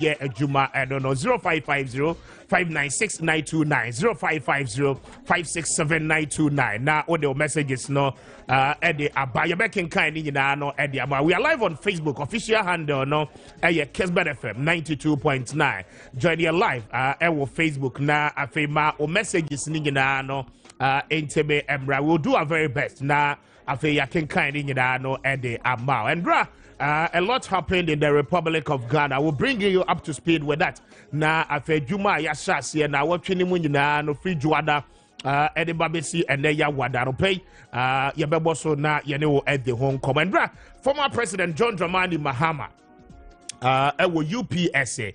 yeah, Juma, I don't know, 0550-596-929, 0550-567-929. Now, all the messages, no, Eddie, Abaya Bekin kind, no, Eddie, we are live on Facebook, official handle, no, Kessben FM 92.9. Join your live, Facebook, na, afema, or messages, no, Entebe, Embra, we'll do our very best, na, afeya can kind, no, Eddie, Amau, and Bra. A lot happened in the Republic of Ghana. I will bring you up to speed with that. Na afe Juma ya shasi na watching mu nyina no free juada Eddie Babesi and ya wada no pay ya beboso na ya ne at the home commander. Former President John Dramani Mahama UPSA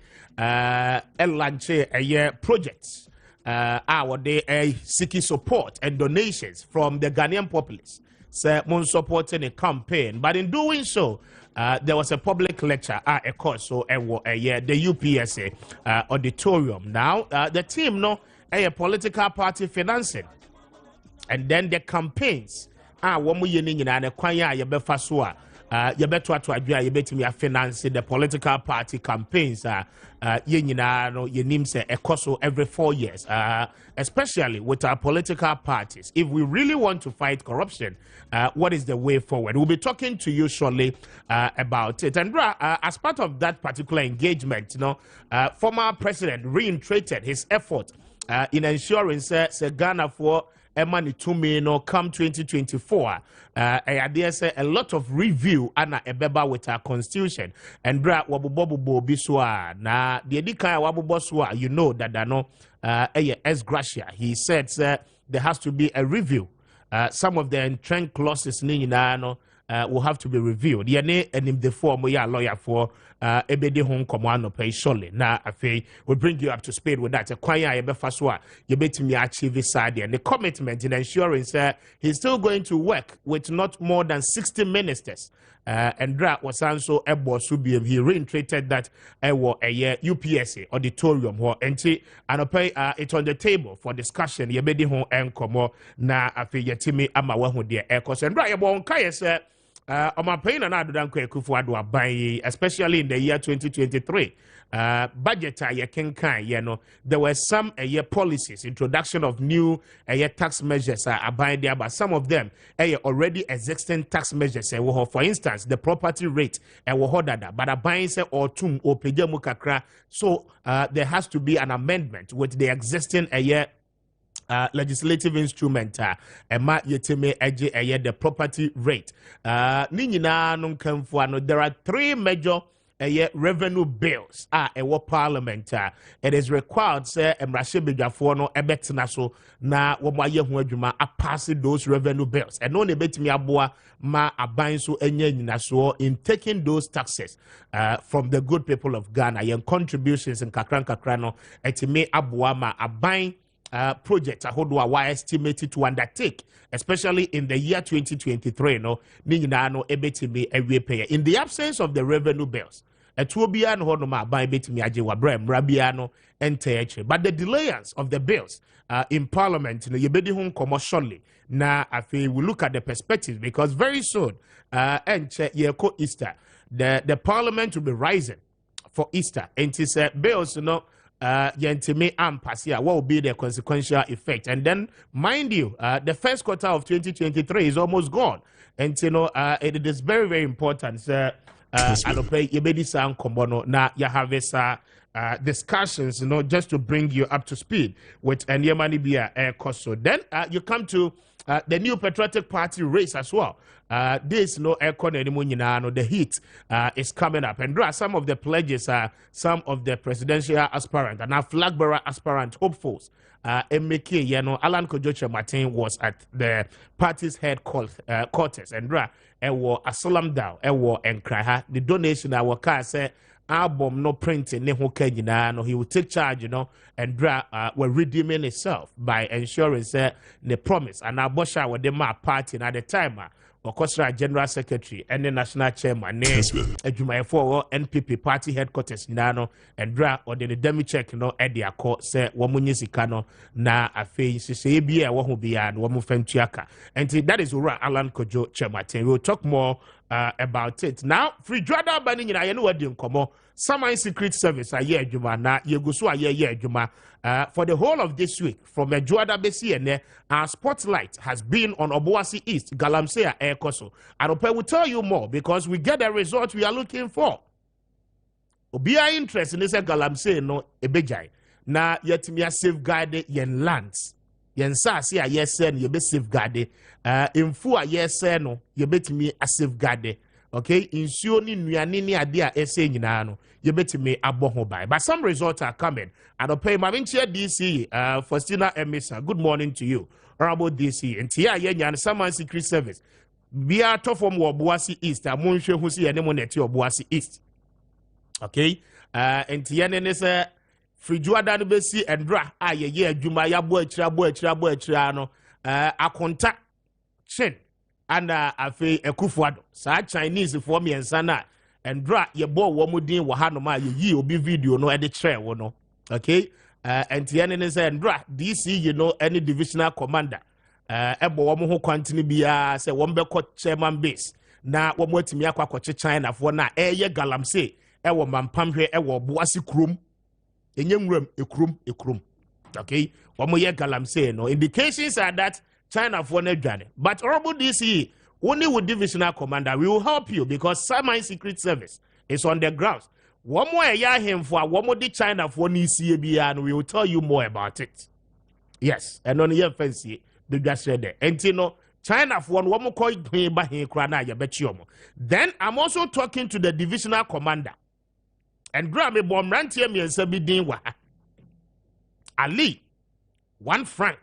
launche a year projects our day seeking support and donations from the Ghanaian populace. Say mon supporting a campaign, but in doing so, there was a public lecture at a course, so the UPSA auditorium. Now, the team a political party financing, and then the campaigns. Wamu yening and a kwanya yebefasua. Yebeto to adria yebetimi finance the political party campaigns. Yenina no yenim se ekoso every 4 years. Especially with our political parties. If we really want to fight corruption, what is the way forward? We'll be talking to you shortly about it. And as part of that particular engagement, former president reiterated his effort in ensuring Ghana for money to me come 2024. There's a lot of review ana ebeba with our constitution and bra wabubobu biswa na the edika wabuboswa you know that no S Gracia he said there has to be a review. Some of the entrenched clauses will have to be reviewed. Yene and in the form we are lawyer for ebedi home command pay surely. Now we'll bring you up to speed with that. Kwaya ebefaswa yebetimi achieve side and the commitment in ensuring he's still going to work with not more than 60 ministers. And Dra was also ebo subi he reiterated that a UPSA auditorium or enti and pay it on the table for discussion yebedi home enkomo na afi yetimi ama wahu de ekos and Dra yebo nkaya my pain and especially in the year 2023. Budget there were some policies, introduction of new tax measures abide there, but some of them already existing tax measures. For instance, the property rate but abide or tum or kakra. So there has to be an amendment with the existing legislative instrument ema yeteme eje the property rate ni nyina no nkamfo no there are 3 major revenue bills parliament it is required say emrahye bedwafo no ebetena so na wo aye ho adwuma pass those revenue bills and no ne betimi aboa ma aban so enya nyina so in taking those taxes from the good people of Ghana yen contributions in kakran no etime aboa ma aban projects were estimated to undertake, especially in the year 2023. In the absence of the revenue bills, but the delayance of the bills in Parliament, shortly. Now, we look at the perspective because very soon, Easter, the Parliament will be rising for Easter, and it's bills, yentime ampasia, what will be the consequential effect? And then, mind you, the first quarter of 2023 is almost gone, and it is very, very important. Discussions, just to bring you up to speed with Nyemani Bia Koso. Then you come to the new Patriotic Party race as well. This the heat is coming up, and there are some of the pledges, some of the presidential aspirant and our flag bearer aspirant hopefuls. MK, Alan Kojoche Martin was at the party's headquarters, and a solemn down, and cry the donation our car said. Album no printing, no he will take charge, and were redeeming itself by ensuring the promise. And our Bosha were the party at the time. Okosra General Secretary and the National Chairman, Ejuma NPP Party Headquarters, Nano, and or the demi check, at the court, say, Wamunisicano, na a face, say, be a Wahubia and Wamufenchiaka. And that is where Alan Kojo Chemate. We'll talk more about it. Now, free Drada banning in Ayanu Dim Como, Saman Secret Service a year juma na yegusu a year juma. For the whole of this week, from a Juada Besi and our spotlight has been on Obuasi East, Galamsey Air Koso. And Ope will tell you more because we get the result we are looking for. Obia interest in this Galamsey no ebejai. Na yet me a safeguard yen lands. Yen sa si a yes sen ye be safeguard. Infu a yes no ye bet me a safeguard. Okay, insuo ni nuane ni ade a ese nyina no ye betime aboho bai. But some results are coming. And Ope Mavinchia DC Faustina Emisa. Good morning to you. Honorable DC. And tia ye nyan Saman Secret Service. Bia to from Obuasi East. Amunhwe hu si ene mo neti Obuasi East. Okay? And tia ne se frijuada no besi endra a ye adwuma ya bo akira no akonta chin and afi ekufuado sa Chinese for me ensana and dra ye bo wo mudin wo ha no ma ye obi video no e de kire wo no. Okay, and tiene ne say ndra DC you know any divisional commander ebo wo mo ho kwantini bia say wo mbekọ chairman base na wo mo atimi akwakoche China for na eye Galamsey e wo mampamhwe e wo Boasi krom enye nwuram ekrom. Okay, wo mo ye Galamsey no indications are that China for na dwane. But Honorable DC, only with divisional commander, we will help you because Saman Secret Service is on the grounds. One more ya him for one more the China for Nisi and we will tell you more about it. Yes, and on your fancy, the just said there. And you know, China for one more coin by him crana, ya bet you. Then I'm also talking to the divisional commander. And grab a bomb rantier me and Sabi Dinwa. Ali, 1 franc.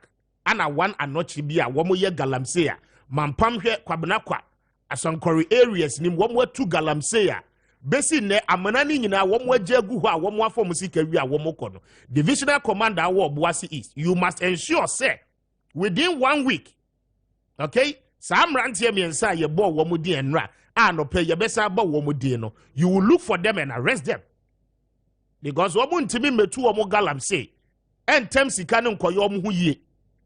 Ana one anochi bia womo ye Galamsey mampamhwe kwabenakwa asankori areas nim womo 2 Galamsey besi ne amanani nyina womo ajagu ho a womo afom sika wi a womo kono divisional commander wo Boasi East. You must ensure say within 1 week, okay, sam rantie miensa ye bo womo di enra anope ye besa ba womo di no, you will look for them and arrest them because womo ntimi metu womo Galamsey entem sika ne nkoyo womo hu yie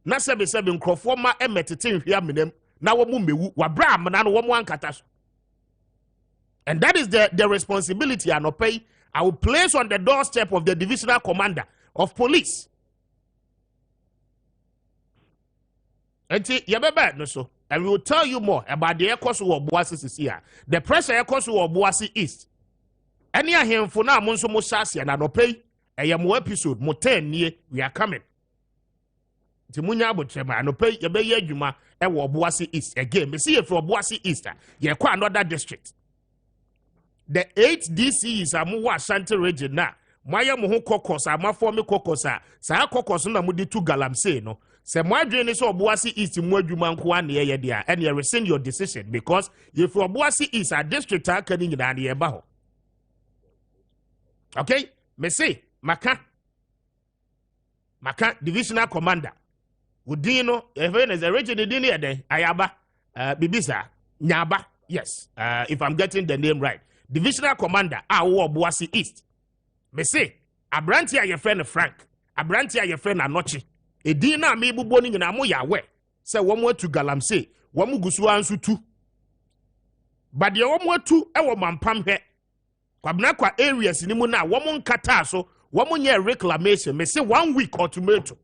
na sebe nkrofo ma emetete nhwia menem na wo mu mewu wabra amna no wo mu ankata so. And that is the responsibility and Ope I will place on the doorstep of the divisional commander of police. Enti yebeba no so, and we will tell you more about the ekoso of Boasi here. The pressure ekoso of Boasi East. Any ahemfo na mo nso mo sase na Ope mo episode mo 10 nie we are coming. Timunya abotrema anope ye be ye adwuma e wo Boasi East again. Me see you from Boasi East ye kwa another district. The 8 DCs amu Ashanti region na moye mo ho kokos amafo me kokosa sa kokos na mo di 2 Galamsey no se mo adwene so Boasi East mo adwuma nko an ye dia and you rescind your decision because if for Boasi East a district aka ni nyina na ye ba ho. Okay, me say maka divisional commander Udino, even as a region in the Ayaba, Bibisa, Nyaba, yes, if I'm getting the name right. Divisional commander, our Boasi East. Me say, Abrantia your friend Frank, Abrantia your friend Anochi. A dina me buboning in Amoya we. Say one more to Galamsey, one mugusu ansu two. But the one more two, our mampam he. Kwabnakwa areas in Imuna, one kataso, one year reclamation, me say 1 week or tomato.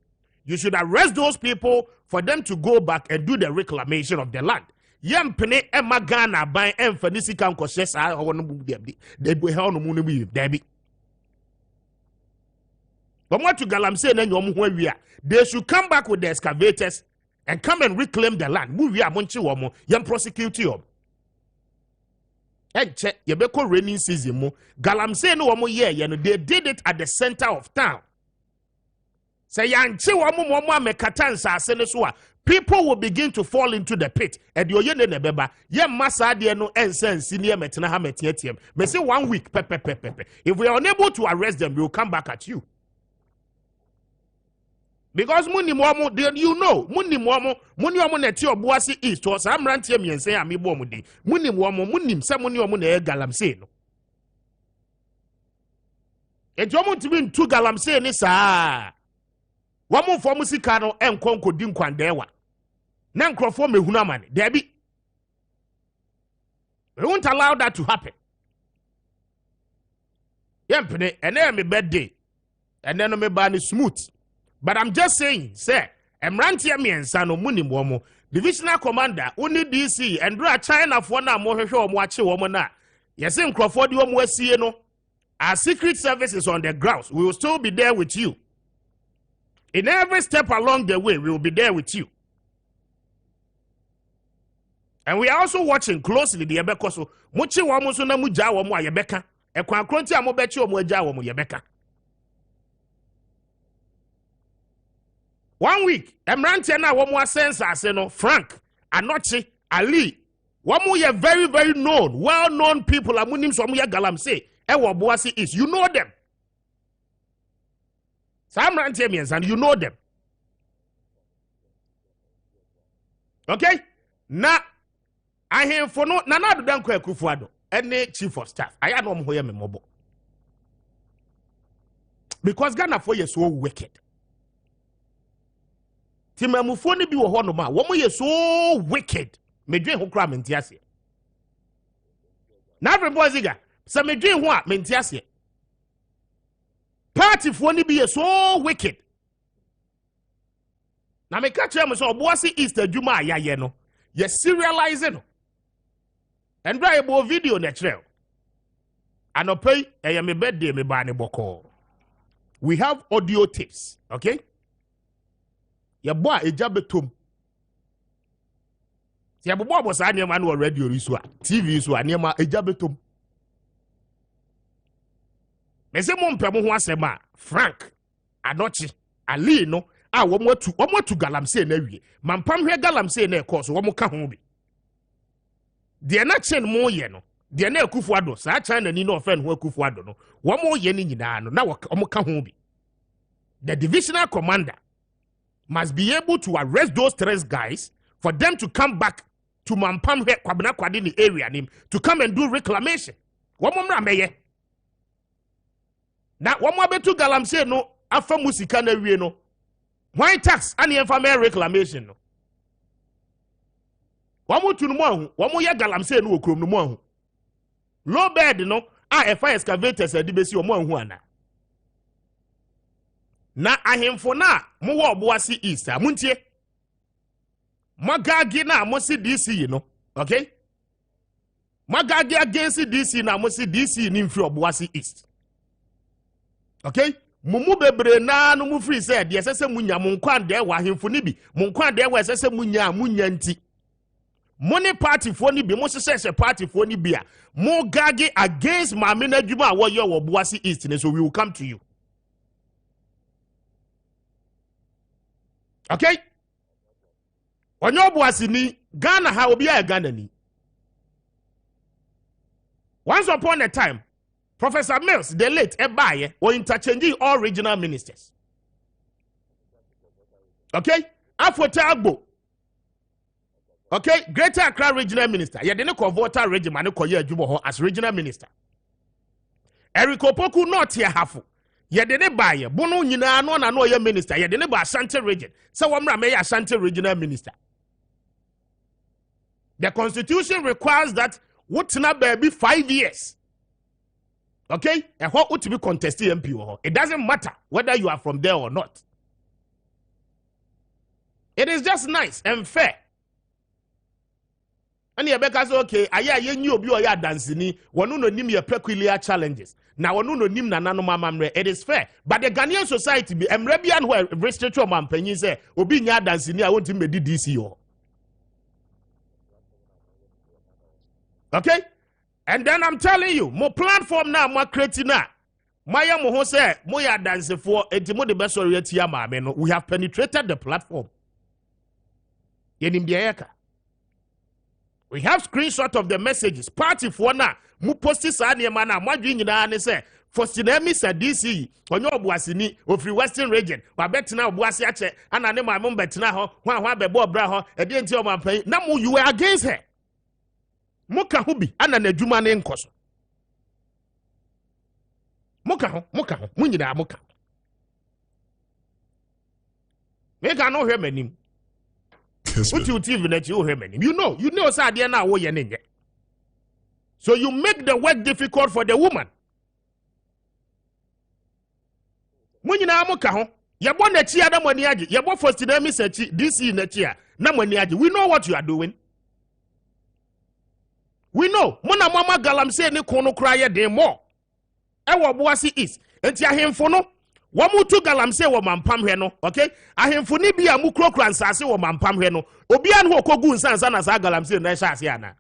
You should arrest those people for them to go back and do the reclamation of the land. Yampene Emma Ghana by Emphanisi can consess I want to they be held on the moon, Debbie. But what to Galamsey and your where we are, they should come back with the excavators and come and reclaim the land. Move ya Monchi Womo, young prosecute you. And check Yabeko rainy season. Galamsey no womo ye, they did it at the center of town. Say yanchi wamu me katansa senesua. People will begin to fall into the pit. And you yene nebeba. Ye masa de no ensen senior metina ha metietiem. Me say 1 week pepe. If we are unable to arrest them, we will come back at you. Because muni mwamu, you know, muni mwamu neti Boasi East or some rantie mi ense ami bomu di. Muni msa muni wamu ne Galamsey no. Et yomu tibi 2 Galamsey ni saa. Wamu fomu sikano enkonko dinkwandewa. Na nkrofo mehuna mane. Debi. We won't allow that to happen. Yempene, and then me birthday. And then me ban smooth. But I'm just saying, sir, Emrantia me and Sano Muni Momo, Divisional Commander, only DC, and draw China for now, more show watch a woman. Yes, in Crawford, you will see, our secret service is on the grounds. We will still be there with you. In every step along the way, we will be there with you. And we are also watching closely the Yebeka. So, Muchi Wamusu na Muja Wamu Yebeka. E kwa kronti amobechi Wamuja Wamu Yebeka. 1 week, Emrantia na Wamu Sense Aseno, Frank, Anochi, Ali. Wamu ye very, very known, well-known people. Amunim Swamuya Galamse. Ewa Boasi is. You know them. Sam Rantiamians, and you know them. Okay? Now, I hear for no Nana Danko Kufuado, any chief of staff. I am no me mobile. Because Ghana for you so wicked. Timamufoni bi wo hono ma, wo mo ye so wicked. Me dwen ho kra mentiase. Na everybody ziga, se me dwen ho a mentiase. Party for ni be so wicked. Na me catch am so oboase Easter Juma ayaye no. Ye serialize no. And drive a video na trail. Anopay e me birthday me ba ne boko. We have audio tapes, okay? Ye boy ejabetom. Si abobo abosa anema no radio riso a, TV so anema ejabetom. Mese mo mpem ho asema Frank Anochi Ali no a wo mo tu galamse na wie mampam hwe galamse na ekọ so wo mo ka ho bi de na chen mo ye no de na Akufuado sa China ni no ofen ho Akufuado no wo mo ye ni nyina no na wo mo ka ho bi. The divisional commander must be able to arrest those 3 guys for them to come back to mampam hwe kwabena kwade ni area nim to come and do reclamation. Wo mo mra meye na womo abetu galamse no afa musika na wie no why tax ani enfa me reclamation no womo tu no mo ahu womo ye galamse no okrom no mo ahu low bed no a efa excavators adi besi omo ahu ana na ahemfo na mo wo Oboase East amuntie magagi na mo si DC no okay magagi against DC na mo si DC ni mfiri Oboase East. Okay? Mumu bebre na no mu free said yes sese munya mo nkwan de wa hemfo ni bi mo nkwan de wa sese munya nti money party fo ni bi mo sese party fo ni bi a mo gage against maame na dwuma a wo ye wo Oboase East so we will come to you. Okay? Onyo Oboase ni Ghana ha obi a Ghana ni. Once upon a time Professor Mills, the late Ebaye, or interchanging all regional ministers. Okay? Afotagbo. Okay? Greater Accra regional minister. You didn't call Volta region, man, call you as regional minister. Eric Opoku not here half. You didn't buy ye. Bono Nina, no, no, your minister. You didn't buy Ashanti region. So I'm a Ashanti regional minister. The constitution requires that what's not baby 5 years. Okay? And what would be contested MP? It doesn't matter whether you are from there or not. It is just nice and fair. And you because okay, aya you obi oya dancing, wonu no nim your peculiar challenges. Now wonu no nim na nano mamamre. It is fair. But the Ghanaian society be emrebian where restriction man penyin say obi nya dancing I want him be DC. Okay? And then I'm telling you, more platform now, more creating now. Maya mo say, moya dance for etimo the best oriented yama. We have penetrated the platform. We have screenshot of the messages. Party for now, mu posti sa ni mana, mo dwing na ne say, for sinemi sa DC, onyo Oboase ni, ofri Western region, wa betina Oboase ache, ana ne ma mo betina ho, hwan bebo bra ho, e de nti o man pan. Na mo you were against her. Muka hubi ana na dwuma ne nkoso. Muka ho, munyina muka. Make no hwe manim. What you TV na you hwe manim. You know say ade na wo ye ne nye. So you make the work difficult for the woman. Munyina mo ka ho. Yebo na chi adam ani age. Yebo first na mi sechi DC na chi a na mani age. We know what you are doing. We know. Mona mama galamsey ni kono kra ye den mo. Ewo Boase East. Enti ahemfo no wamu tu galamsey wo mampam hwe no, okay? Ahemfo ni bia mu krokra nsase wo mampam hwe no. Obi an ho kogu nsansa na sa galamsey na hye ase ana.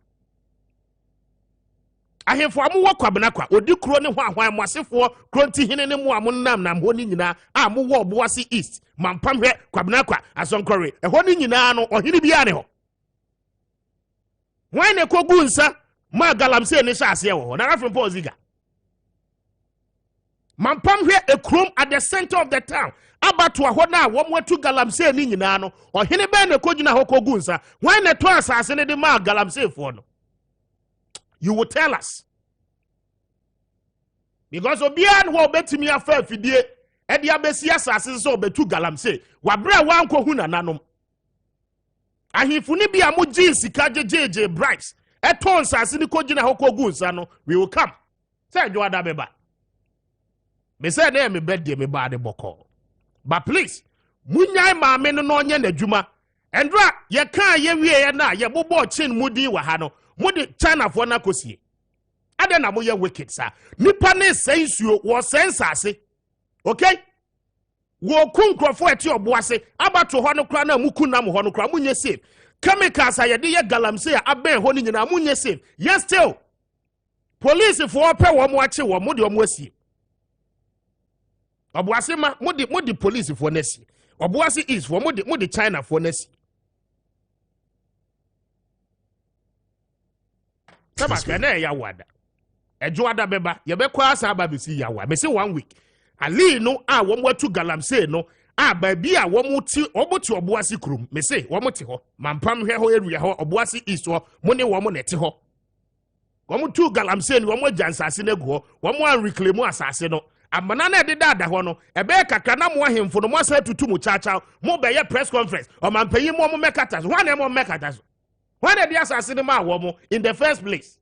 Ahemfo amu wo kwabena kwa odi kro ne ho ahwan mwasefo kro nti hene ne mu amnam nam ho ni nyina amu wo Boase East mampam hwe kwabena kwa asonkore ho ni nyina no ohene bia ne ho. Why ne kogu nsa ma galamsey ne hye ase wo na afempo oziga. Mampam hwe a chrome at the center of the town. Abatu a hona womwetu galamsey ni nyina no. Ohene be ne kogina ho kogu nsa. Why ne to asase ne de ma galamsey fo no? You will tell us. Because obian wo betimi afa afidie e dia besi asase so betu galamsey. Wabra wanko hu nananom. Ahimfu ni bia mo gin sika jejeje brights. E to asase ni kogina ho kogu nsa no. We will come. Say jo ada beba. Me say na me birthday me ba de boko. But please, munyai maame no no nye n'adwuma. Endra ye kan ye wie ye na ye bobo chin mudi wa ha no. Mudi China for na kosie. Ade na mo ye wicked sa. Nipa ne sensuo wo sensase. Okay? Wo kunkrofo eti Boase abato ho no kra na mukunam ho no kra munye safe. Chemicals a ye de ye galamsey a aben ho ni nyina munye safe. Yes still. Police for pe wo mo ache wo mo de mo asie. Boase ma mudi police for nesi. Boase is for mudi China for nesi. Sama kana ya wada. Ejo ada beba, ye be kwa asa aba bisi ya wa. Me say 1 week. Ali no a wo mwatu galamsey no a ba bi a wo muti obuti Boase krum. Me say wo muti ho. Mampam hwe ho area ho Boase East ho mo ne wo mo neti ho. Wo mutu galamsey no wo mo jansase ne go ho. Wo mo an reclaim asase no. Amana na de dada ho no ebe kakra na mo ahemfo no mo asa tutu mu chacha mo be ye press conference o mampanyi mo mekatas ho na mo mekatas why na dia asase ne ma wo mo in the first place.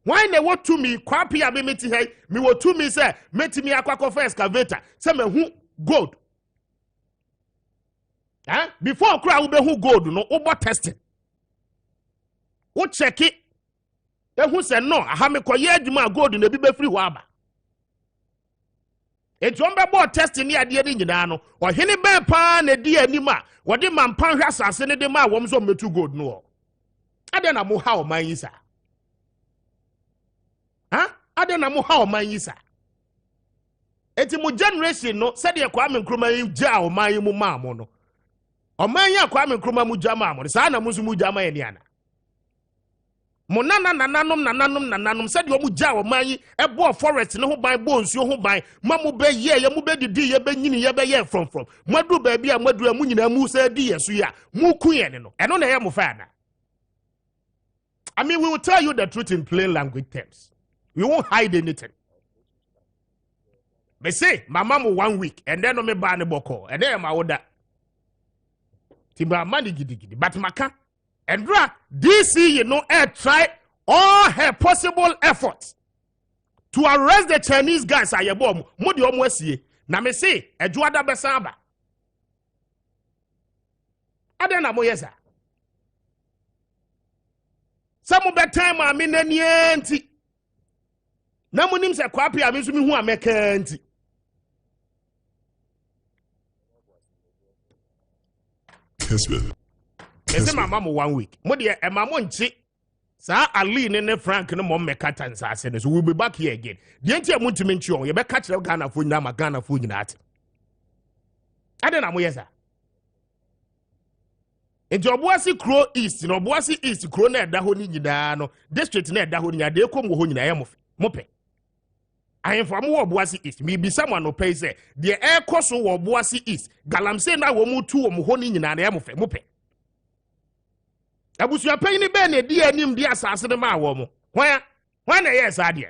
Why na what to me kwapi abi meti hey me wo to me say meti me akwakọ first excavator say me hu gold before kra wo be hu gold no wo bo testing wo check it ehu say no aha me koye adwuma gold na bi be free ho aba. Enti on be bo testing ne ade ni nyina no ohene be pa na di anima wo de mampan hwa asase ne de ma wom so metu gold no. Ade na mo ha o man yi sa. Ade na mo ha o man yi sa. Enti mo generation no said ye Kwame Nkrumah yi ja o man yi mu ma mo no. O man yi Kwame Nkrumah mu ja ma mo. Sa na mo su mu ja ma ye ni ana. Mo nananom said you mu ja o man yi e bo forest ne ho ban bo nsuo ho ban ma mo be ye mu be didi ye be nyini ye be ye from madu ba bia madu amu nyina mu sa di yesu ya mu ku ye ne no eno na ye mo fa na. I mean, we will tell you the truth in plain language terms. We won't hide anything. They say, my mom 1 week, and then me ban the boko, and then my order. Timba money gidi, but maka, and DC, you know, try all her possible efforts to arrest the Chinese guys. I bomb, mudi omwesi. Na me say, a juada besamba. Adena moyesa. Some better time I mean any anti. Na munim se kwapi amisu mi hu ameka anti. Kessben. Ese mama mo 1 week. Mo de e mama nchi. Sa Ali ne Frank ne mo meka tansase ne so we'll be back here again. De anti amutimi nchi on ye be catch Ghana fo nyina ma Ghana fo nyina ate. Ade na mo yesa. Enti Boase Kro East, no Boase East Kro na eda ho ni nyida no, district na eda ho ni ade kom ho nyina ye mofe. Ahemfo am wo Boase East, mi bi someone no pay say, de e koso wo Boase East, galamsey na wo mu tu wo ho ni nyina na ye mofe. Abusu apan ni be na di anim di asase ne ma wo mo. Hwan na ye sa de.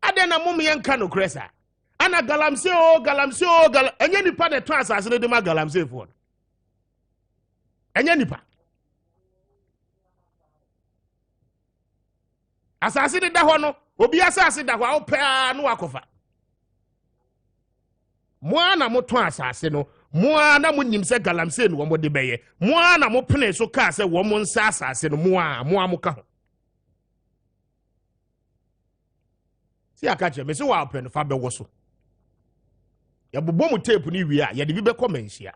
Ade na mum ye nka no kresa. Ana galamsey enye nipa de to asase ne de ma galamsey fo. Enye nipa. Asase de da ho no, obi asase da kwa opea no akofa moa na moto asase no moa na munim se galamsey no wo de beye moa na mo pene so ka se wo mo nsa asase no moa mo ka ho si akache me se wa open fa be wo so ya bobom tape ni wi a ya de bi be komensia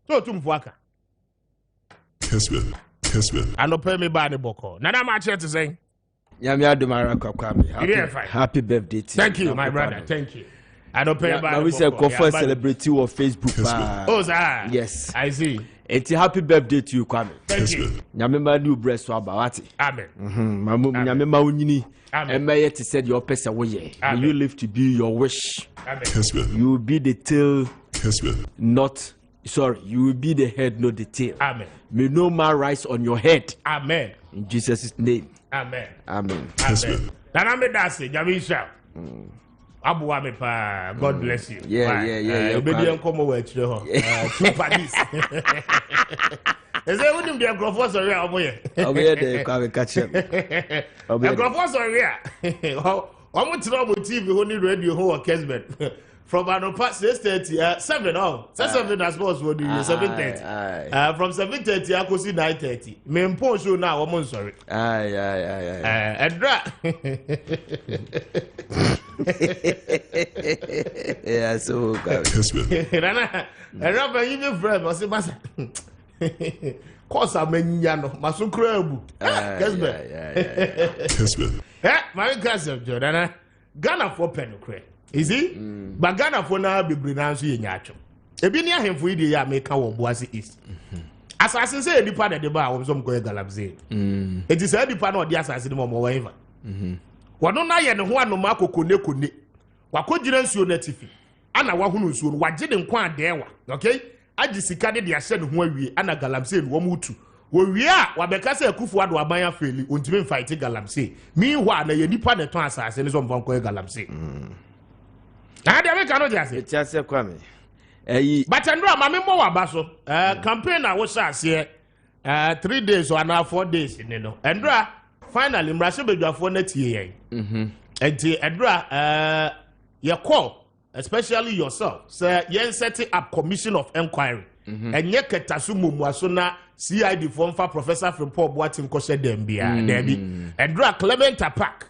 so tumfo aka Kessben. Anope me ba ne boko na Maakye to say Nyame adumara Kwame. Happy birthday to you. Thank you, my brother. Thank you. Anope ba. Now we say go for celebrity on Facebook. Oh, sir. Yes. I see. It's a happy birthday to you, Kwame. Thank you. Nyame ma new breast wa bawati. Amen. Nyame ma unyini. And may it said your person way. You live to be your wish. Amen. You will be the tail. Not. Sorry, you will be the head, not the tail. Amen. May no man rise on your head. Amen. In Jesus' name. Amen. Amen. Amen. Nana me dase, Jamisha. Abuwa me pa. God bless you. Yeah. Obedi enkomo wa chire ho. Paris. Eze unim de grofo sorry oboye. Oboye de Kwame catch him. Oboye. Grofo sorry a. Omo tiro mo TV ho ni radio ho wa Kessben. From Anopa 6:30, 7 as supposed to do 7:30. From 7:30 I could see 9:30. Me impose show now. I'm sorry. Edra. Yeah, so Edra, even friend was it massa. Cause I'm in Yano, Masukrebu. Kessben. My cousin, Jordan. Ghana for Penocre. Is he? But Ghana for now be pronounced in Yacho. A bini a him for the ya make our Boise East. Assassin say the part of the bar was some going galabze. It is a part of the assassin more whatever. What no na yen one no Marco Kune. What could you answer netifi? Anna Wahunu soon, what didn't quite there. Okay? I just seconded the ascent where we Anna Galamse and Wamutu. Where we are, what because a Kufu Wabaya fairly, until fighting Galamse. Meanwhile, the Nipa the Transas and some Vanco Galamse. I cannot just say. Just Kwame. But Andra, Mamma Moa Basso, campaign I was here 3 days or now 4 days, you know. Andra, finally, Mrashabe for next year. And Andra, your call, especially yourself, sir, yen setting up commission of inquiry. And yet, Tasumu Mwasuna, CID form for Professor from Paul Boatin Koshe Dembia, Debbie, Andra Clement Apak.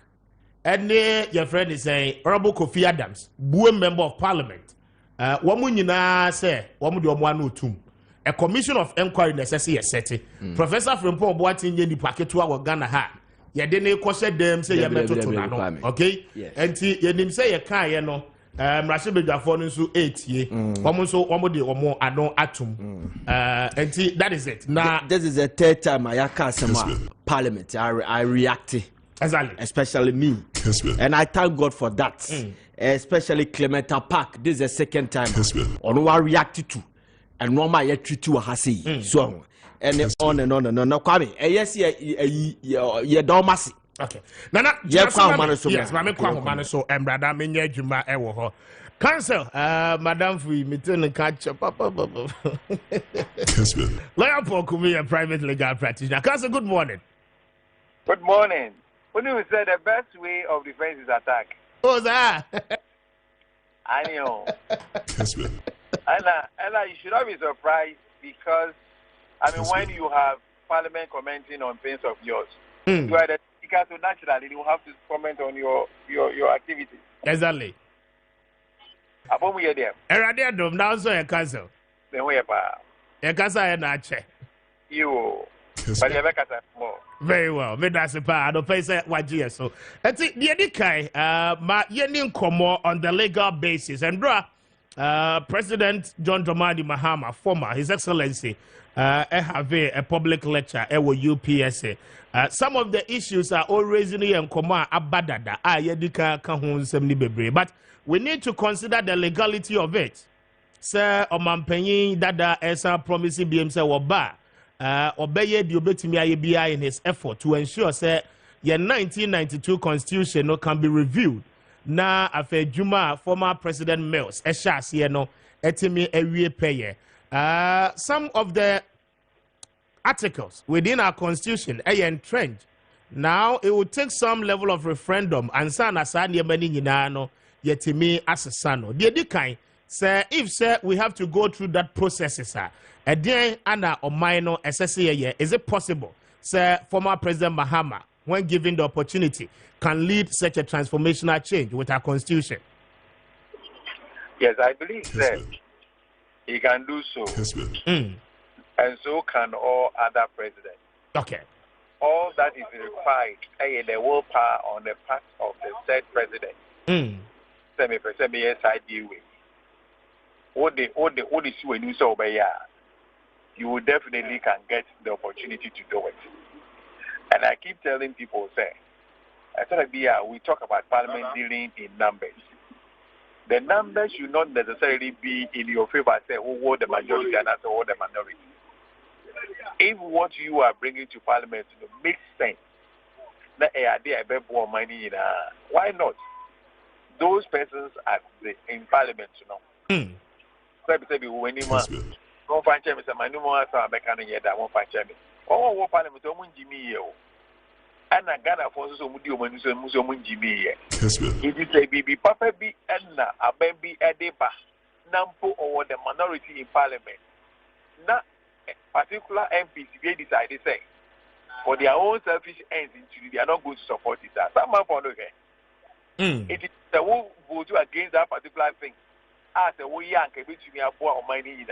And your friend is saying, Honorable Kofi Adams, Buem Member of Parliament. Wamunina say, Wamudu Tum. A commission of inquiry necessary setting. Professor from Paul Boatin Yendi Paketua or Ghana ha. Yadene Koshe Dem say your method to Nano. Okay? And Yenim say a car, you know. Rashibe Jafon so 8 years. Almost so omode or more adon atom. And that is it. Now this is the third time I can't Parliament. I reacted. Exactly. Especially me. And I thank God for that. Especially Clement Park. This is the second time. On what reacted to. And normal yet treat to a hasi. So and on and on and on. Now Kwame. Yes, yeah, Domasi. Okay. Nana, yes, Mamma Kwame so and brother Minya Juma Ewo. Cancel, Madame Free, Mitten and catch up. Lawyer Paul Kubi, a private legal practitioner. Cancel, good morning. Good morning. When you say the best way of defense is attack. Oh, that. I know. Ella, you should not be surprised because, when you have Parliament commenting on things of yours, you are the speaker, so naturally you have to comment on your activities. Exactly. Upon we are there. Eradia dom now so a cancel. Then we are a cancel and a check. You. But you have more. Very well. Me that's a part. I don't pay say what year so. That's it. The Edikai, ma yenin komo on the legal basis. And President John Dramani Mahama, former His Excellency, have a public lecture at UPSA. Some of the issues are always in and koma abadada. Yedika kahun semni bebre. But we need to consider the legality of it. Sir Omampenyin Dada Esa promising BMC Waba. Obeye the obetimi IBI in his effort to ensure say your 1992 constitution can be reviewed. Na afe Juma former President Mills Eshasi no etimi ewie peye. Some of the articles within our constitution entrenched Now it will take some level of referendum and sana sani many no yetimi asesano. The edikan say if say we have to go through that process, sir. Again, Anna or minor SSA, is it possible, say former President Mahama, when given the opportunity, can lead such a transformational change with our constitution? Yes, I believe that he can do so. And so can all other presidents. Okay. All that is required is the willpower on the part of the said president. You will definitely can get the opportunity to do it. And I keep telling people, say, we talk about parliament dealing in numbers. The numbers should not necessarily be in your favor, say, who the majority and who the minority. If what you are bringing to parliament makes sense, why not? Those persons are in parliament, Don't find Chairman, my new one, I won't find Chairman. Oh, parliament, and I got a force of Museum Jimmy. If you say BB Papa be Anna, a baby Adepa, Nampo or the minority in parliament. Not particular MPs, they decide, they say, for their own selfish ends, they are not going to support it. Some man for it is the one who vote against that particular thing. As a way young, can be to me a poor or money in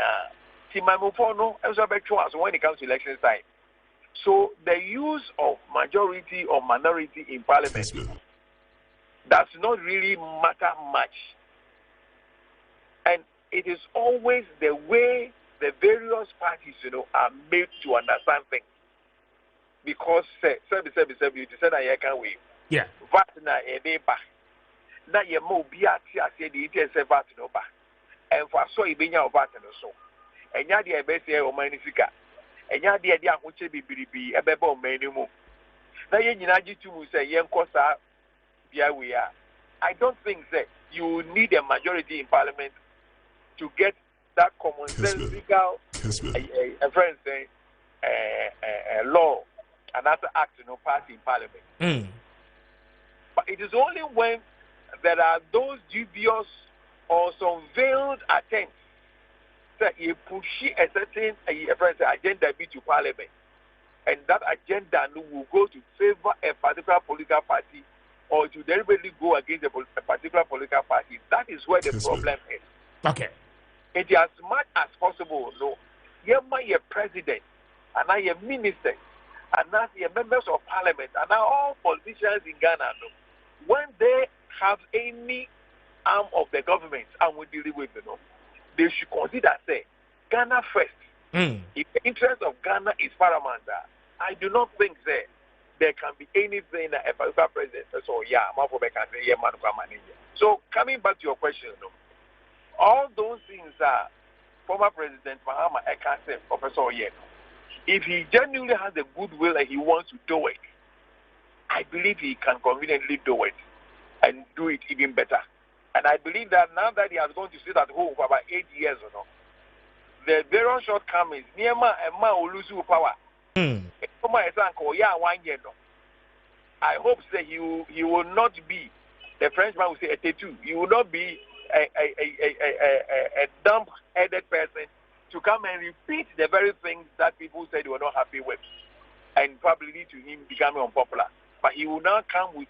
when it comes to election time. So the use of majority or minority in parliament does not really matter much. And it is always the way the various parties, are made to understand things. Because you said I can't wait. Yeah. Vatna edeba. Na ye mo bia ti ase de ite se vatna ba. And for so ibenya vatna so. Enya de ebese o mani sika. Enya de de ahoche bibiribi ebeba o mani mu. Na ye nyina jitu mu say ye nkosa bia we are. I don't think that you need a majority in parliament to get that common sense legal a friend saying law and that's act pass in parliament. But it is only when there are those dubious or some veiled attempts that you push a certain agenda to parliament, and that agenda will go to favor a particular political party or to deliberately go against a particular political party. That is where the problem is. Okay. It is as much as possible, you're president, and I am minister, and now you're members of parliament, and now all politicians in Ghana, when they have any arm of the government and we deal with they should consider say Ghana first. If the interest of Ghana is paramount, I do not think that there can be anything that a particular president says, oh yeah, so coming back to your question, all those things are former President Mahama Ekase, Professor Oyen. If he genuinely has the goodwill and he wants to do it, I believe he can conveniently do it and do it even better. And I believe that now that he has gone to sit at home for about 8 years the very shortcomings, Niema and Ma will lose power. I hope that he will not be, the Frenchman will say, a tattoo. He will not be a dumb-headed person to come and repeat the very things that people said they were not happy with and probably lead to him becoming unpopular. But he will now come with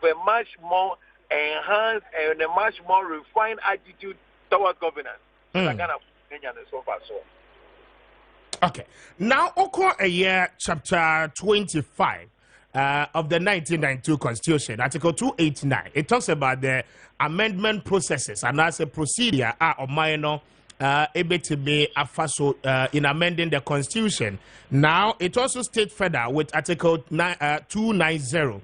a much more enhanced and a much more refined attitude towards governance. So far, so. Okay. Now, a year, chapter 25 of the 1992 Constitution, Article 289, it talks about the amendment processes and as a procedure or minor able to be in amending the Constitution. Now, it also states further with Article 290,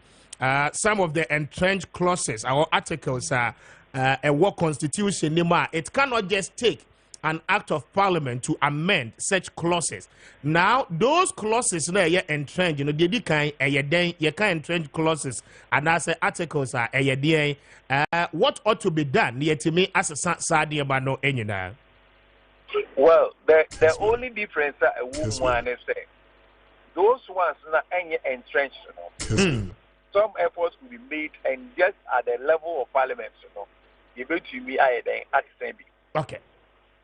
some of the entrenched clauses or articles a war Constitution, it cannot just take an act of parliament to amend such clauses. Now, those clauses now are entrenched, they can entrenched clauses and as articles are what ought to be done near to me as a Sadi Abano Enina? Well, the only difference that a woman is saying, those ones not any entrenched, you know. Some efforts will be made, and just at the level of parliament, you know, you bet to me at the same. Okay.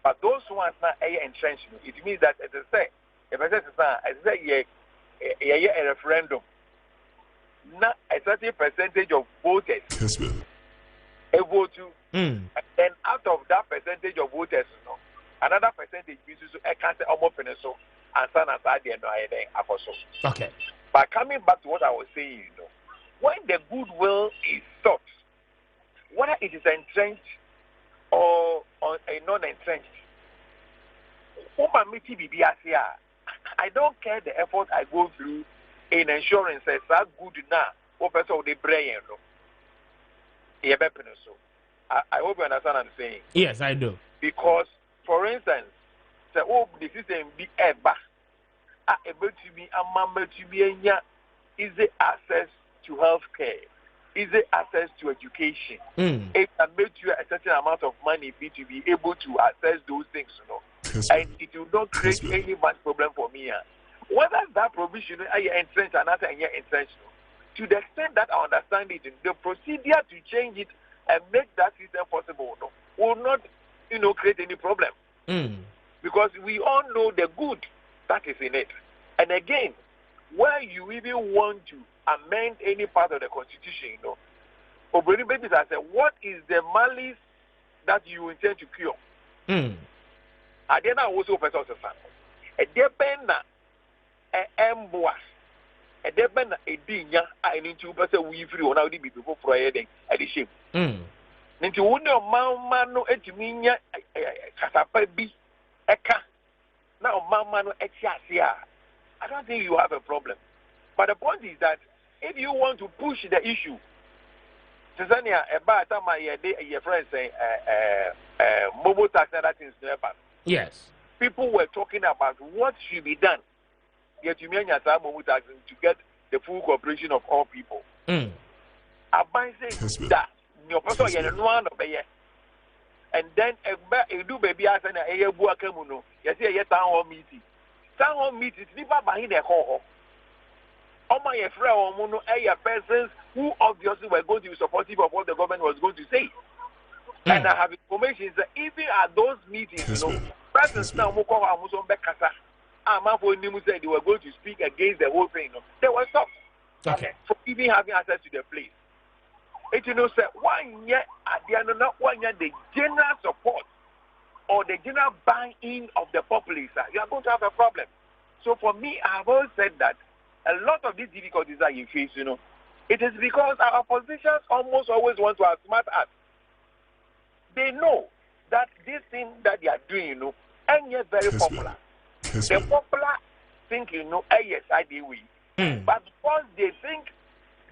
But those ones not any entrenched, you know, it means that as I say, if I say a referendum, not a certain percentage of voters a vote to, and then out of that percentage of voters, you know, another percentage means I can't say almost so and son as I didn't know anything. Okay. But coming back to what I was saying, you know, when the goodwill is sought, whether it is entrenched or a non-entrenched, I don't care the effort I go through in ensuring that that's good enough for person the brain. So I hope you understand what I'm saying. Yes, I do. Because, for instance, the system be ever able to be a member to be easy access to health care, easy access to education. It can make you a certain amount of money to be able to access those things, you know. And it will not create any much problem for me. Whether that provision are entrenched and not entrenched, to the extent that I understand it, the procedure to change it and make that system possible will not, you know, create any problem. Because we all know the good that is in it. And again, where you even want to amend any part of the constitution, you know, Obroni Babies I said, what is the malice that you intend to cure? I didn't also person a depend emboa a depend a dinya I need to pass a we free on how the people for a day at the ship. Ninti wuna mama no etiminya kasapa bi eka na mama no etiasia. I don't think you have a problem. But the point is that if you want to push the issue, Tanzania about your friends say mobile tax and that things never. Yes. People were talking about what should be done. Yet you mean mobile tax to get the full cooperation of all people. Abai says that your person and then a do baby as an a buakamuno. You see a town hall meeting. Town hall meetings never behind the hall. All my friends, persons who obviously were going to be supportive of what the government was going to say. And I have information that even at those meetings, you know, persons now said they were going to speak against the whole thing. You know, they were stopped. Okay. For even having access to the place. It you know, said 1 year at the end of that 1 year, the general support or the general buy-in of the populace, you are going to have a problem. So for me, I have always said that a lot of these difficulties that you face, you know, it is because our politicians almost always want to outsmart us. They know that this thing that they are doing, you know, and yet very popular. The popular think, you know, yes, I do we. But because they think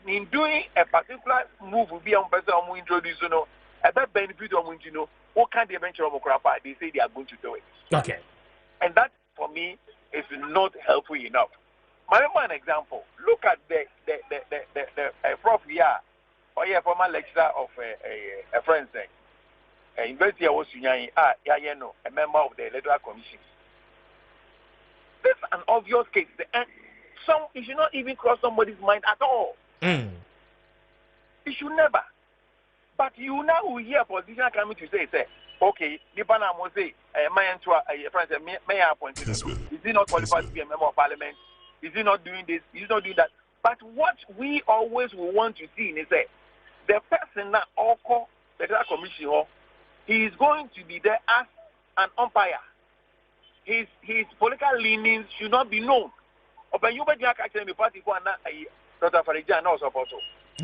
in doing a particular move will be on person who introduce, you know, a bad benefit of you know, what kind of eventual they say they are going to do it. Okay. And that for me is not helpful enough. My one example, look at the prof here, or a former lecturer of a friend saying, University of Sunyani, a member of the Electoral Commission. This is an obvious case, and it should not even cross somebody's mind at all. It should never. But you now will hear a politician coming to say, okay, Nipana will say, a friend said, may I appoint him? Is he not qualified to be a member of parliament? Is he not doing this? Is he not doing that? But what we always will want to see is that the person that call the Electoral Commission, he is going to be there as an umpire. His political leanings should not be known. But you better actually be party for Dr. Farija and also.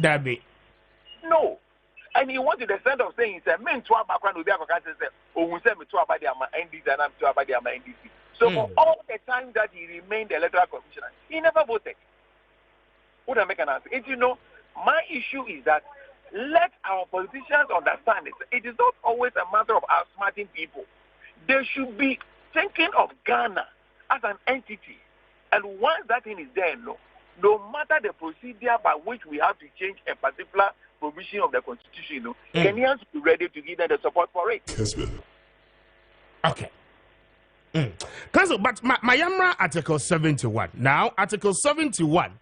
That be. No. And he went to the extent of saying, he said, men to our background will be a say, oh, we send me to about the NDC and I'm to about the NDC. So for all the time that he remained the electoral commissioner, he never voted. Would I make an answer? And you know, my issue is that let our politicians understand it. It is not always a matter of outsmarting people. They should be thinking of Ghana as an entity. And once that thing is there, no matter the procedure by which we have to change a particular provision of the constitution, Kenyans will be ready to give them the support for it. Okay. Council, but Mayamra Article 71. Now, Article 71,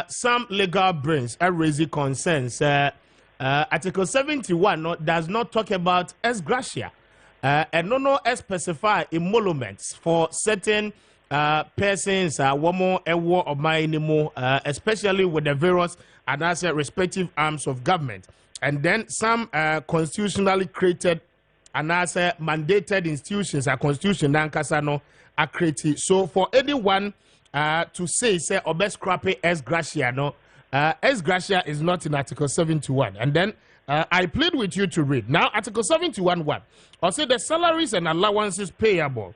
some legal brains are raising concerns. Article 71 does not talk about ex gratia. And no specify emoluments for certain persons, woman, war of my anymore, especially with the various and as respective arms of government. And then some constitutionally created and as mandated institutions are constitution and casano are created. So for anyone to say obes crappy ex gratia, no, ex gratia is not in Article 71. And then I plead with you to read. Now, Article 71.1, or say the salaries and allowances payable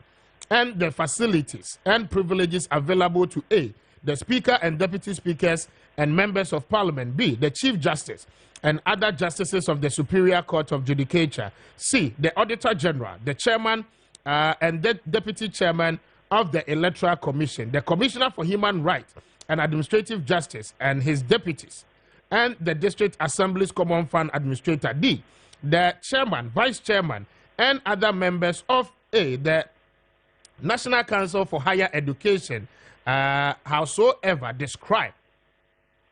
and the facilities and privileges available to A, the Speaker and Deputy Speakers and members of Parliament, B, the Chief Justice and other justices of the Superior Court of Judicature, C, the Auditor General, the Chairman and the Deputy Chairman of the Electoral Commission, the Commissioner for Human Rights and Administrative Justice and his deputies, and the District Assembly's Common Fund Administrator, D, the Chairman, Vice Chairman, and other members of A, the National Council for Higher Education, howsoever described,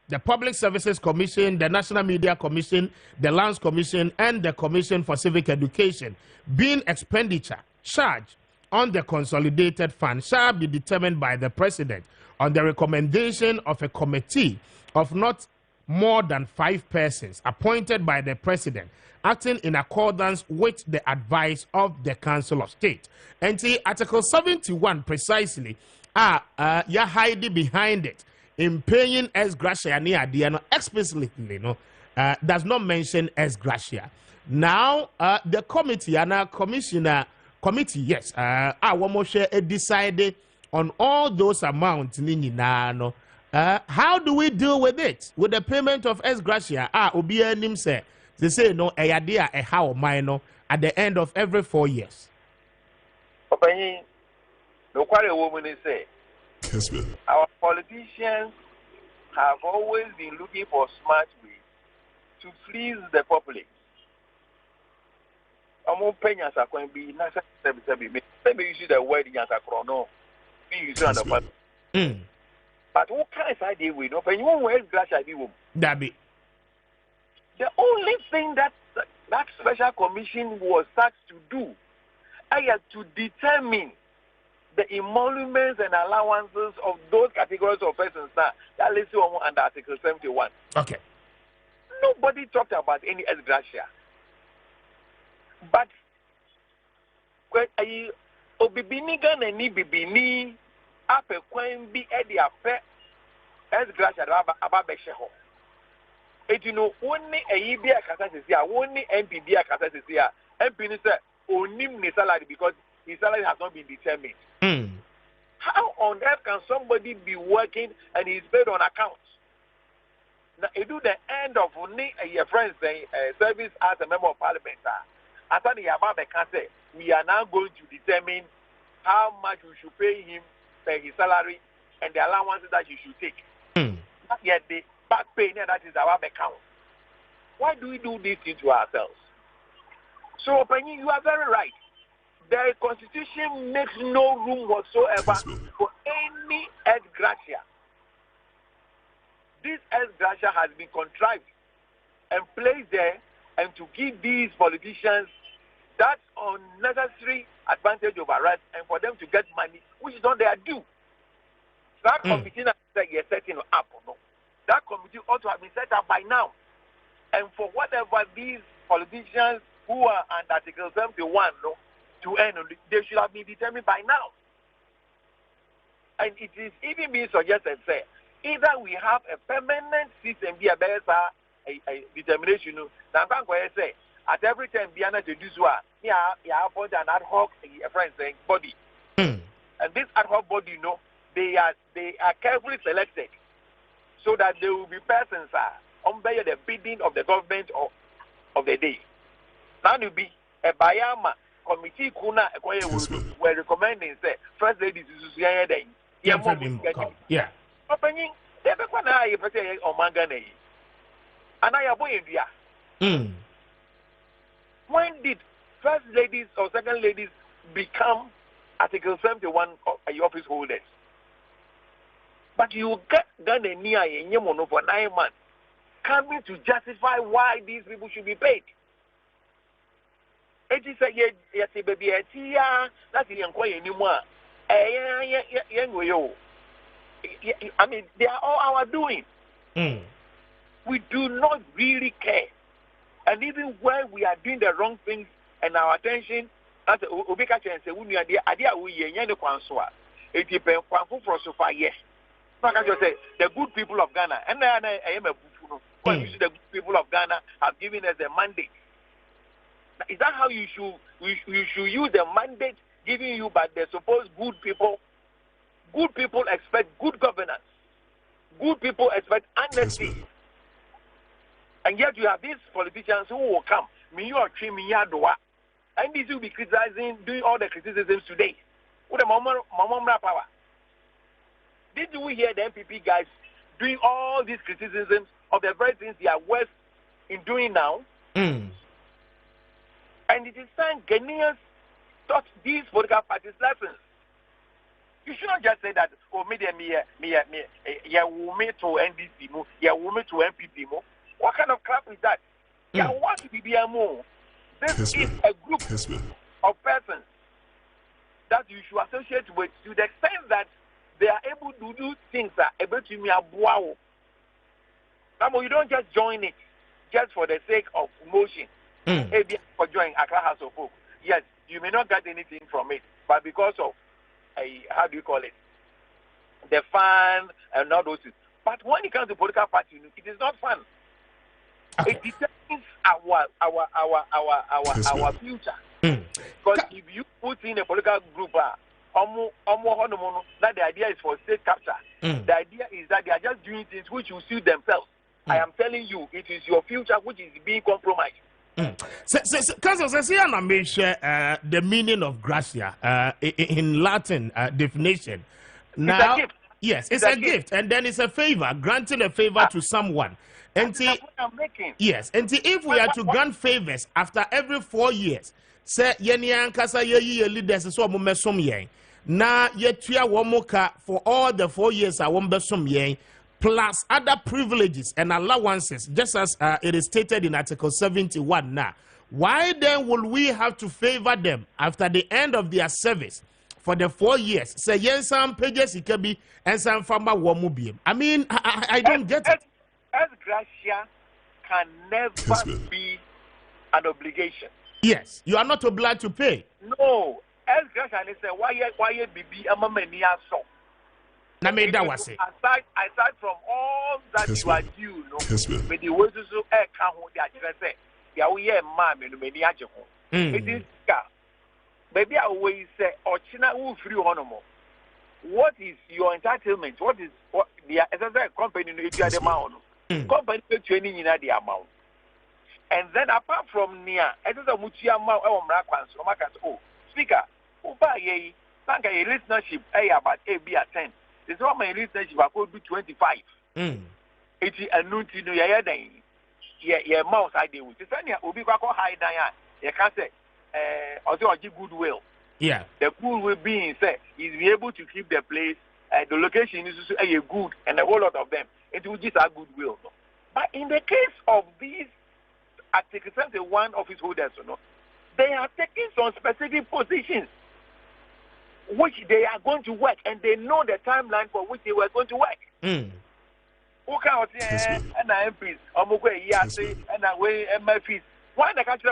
the Public Services Commission, the National Media Commission, the Lands Commission, and the Commission for Civic Education, being expenditure charged on the consolidated fund shall be determined by the President on the recommendation of a committee of not more than 5 persons appointed by the President, acting in accordance with the advice of the Council of State. And see, Article 71 precisely you're hiding behind it in paying ex gratia explicitly, does not mention ex gratia. Now, the committee and our commissioner committee, yes, one more share decided on all those amounts. How do we deal with it? With the payment of ex gratia, they say no, a idea a how minor at the end of every 4 years. No quite a woman is say. Kessben. Our politicians have always been looking for smart ways to please the public. Maybe you see the word in Yasakrono. Be you understand. But what kind of idea we know? When you want to grass idea, that be the only thing that special commission was tasked to do, is to determine the emoluments and allowances of those categories of persons that listed under Article 71. Okay. Nobody talked about any ex gratia. But when Obibinigan and Nibibini ape kwen bi edi ape ex gratia ababesheho. Et you know, only a EBA Casassia, only MPB Casassia, MP say, onim ni salary because his salary has not been determined. How on earth can somebody be working and he's paid on account? Now, it do the end of your friends service as a member of parliament. After the Yamabe can say, we are now going to determine how much we should pay him per his salary and the allowances that you should take. Not yet the back pay that is our account. Why do we do this to ourselves? So, Penny, you are very right. The Constitution makes no room whatsoever for any ex gratia. This ex gratia has been contrived and placed there and to give these politicians that unnecessary advantage over us and for them to get money, which is not their due. That committee that you're setting up, no? That committee ought to have been set up by now. And for whatever these politicians who are under Article 71, no, to earn, they should have been determined by now. And it is even being suggested, say, either we have a permanent system, be a determination. Now, I'm going to say, at every time, be able to do so, you appoint an ad hoc body. And this ad hoc body, they are carefully selected so that they will be persons under the bidding of the government of the day. Now, you be a Bayama committee kuna were recommending say first ladies is yeah. Opening they be kwana you pete o manga na yi. Ana ya boy dua. When did first ladies or second ladies become Article 71 of office holders. But you get Ghana near Yemono for 9 months, coming to justify why these people should be paid. It is a yes, baby, that's the inquiry anymore. I mean, they are all our doing. We do not really care. And even when we are doing the wrong things and our attention, as Obika and say, we are the idea we are the Kwanswa. It depends on so far, yes. Like I just say, the good people of Ghana, and I am a buffalo. The good people of Ghana have given us a mandate. Is that how you should use the mandate given you by the supposed good people? Good people expect good governance. Good people expect honesty. And yet you have these politicians who will come, and these will be criticizing, doing all the criticisms today. With the Mamamra power. Did we hear the MPP guys doing all these criticisms of the very things they are worse in doing now? And it is time Ghanaians taught these political parties lessons. You should not just say that, oh, me to NDC, to MPP. What kind of crap is that? You want to be more. This is a group of persons that you should associate with to the extent that they are able to do things that are able to me wow. Now, you don't just join it just for the sake of promotion. For joining Accra House of Hope. Yes, you may not get anything from it, but because of how do you call it? The fun and all those things. But when it comes to political party, it is not fun. Okay. It determines our future. Because if you put in a political group, that the idea is for state capture. The idea is that they are just doing things which will suit themselves. I am telling you, it is your future which is being compromised. The meaning of gratia in Latin definition. Now, it's a gift. Yes, it's a gift, and then it's a favor, granting a favor to someone. And yes, and if we are to grant favors after every 4 years, say Yeniankasa ye leaders so mumesom yen. Na yetua womoka for all the 4 years I won't besom yen. Plus other privileges and allowances, just as it is stated in Article 71 now. Why then will we have to favor them after the end of their service for the 4 years? Say, yes, some pages it can be and some farmer womubium. I mean, I don't get it. As gratia can never be an obligation. Yes, you are not obliged to pay. No, as gratia is why BB amamenia so. Aside from all that you are due, no, but the words so can't hold that. Say, yeah, we are mammy, no, many ajo. It is baby, I always say, or China will free honomo. What is your entitlement? What is what the company if you are the amount? Company training in the amount. And then apart from near, it is a mutia amount of Mrakans, oh, speaker, who buy a listenership, about a be at 10. This one my listenership I could do 25. It is a new to know your mouse idea with the Sanya Ubi high Diane. You can't say also give goodwill. Yeah. The goodwill being said is be able to keep the place, the location is a good and a whole lot of them. It will just a goodwill. No? But in the case of these Article 71 office holders, no, they are taking some specific positions which they are going to work, and they know the timeline for which they were going to work. Who can say, and MPs, and away MFs. Why the country?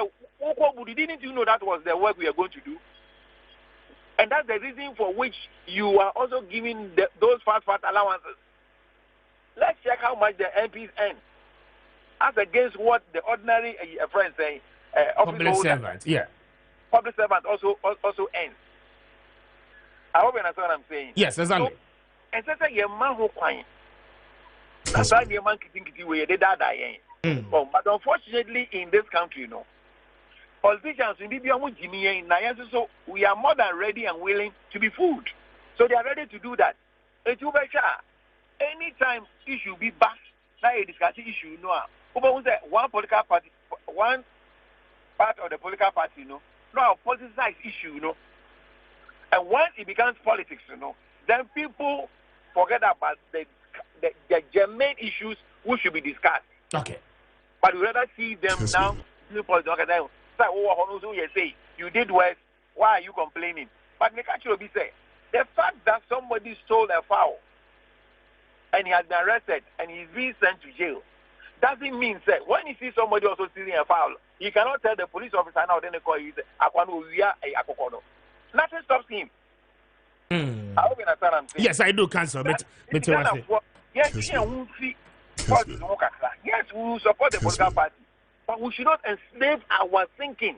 Didn't you know that was the work we are going to do? And that's the reason for which you are also giving those fast allowances. Let's check how much the MPs earn, as against what the ordinary friends say. Public servant, yeah. Public servant also earns. I hope you understand what I'm saying. Yes, exactly. So, and so say your man who crying. That's why your man think where they die. But unfortunately, in this country, politicians in Libya, so we are more than ready and willing to be fooled. So they are ready to do that. Anytime issue be back, now a discussion issue, one political party, one part of the political party, no politicized issue, And once it becomes politics, then people forget about the germane issues which should be discussed. Okay. But we rather see them now doing politics. Okay, then say, oh, you say you did worse. Why are you complaining? But the catch will be say the fact that somebody stole a fowl and he has been arrested and he's being sent to jail doesn't mean that when he sees somebody also stealing a fowl, he cannot tell the police officer now. Then they call you. Nothing stops him. I hope you understand what I'm saying. Yes, I do, Council. Yes, we will support the political party, but we should not enslave our thinking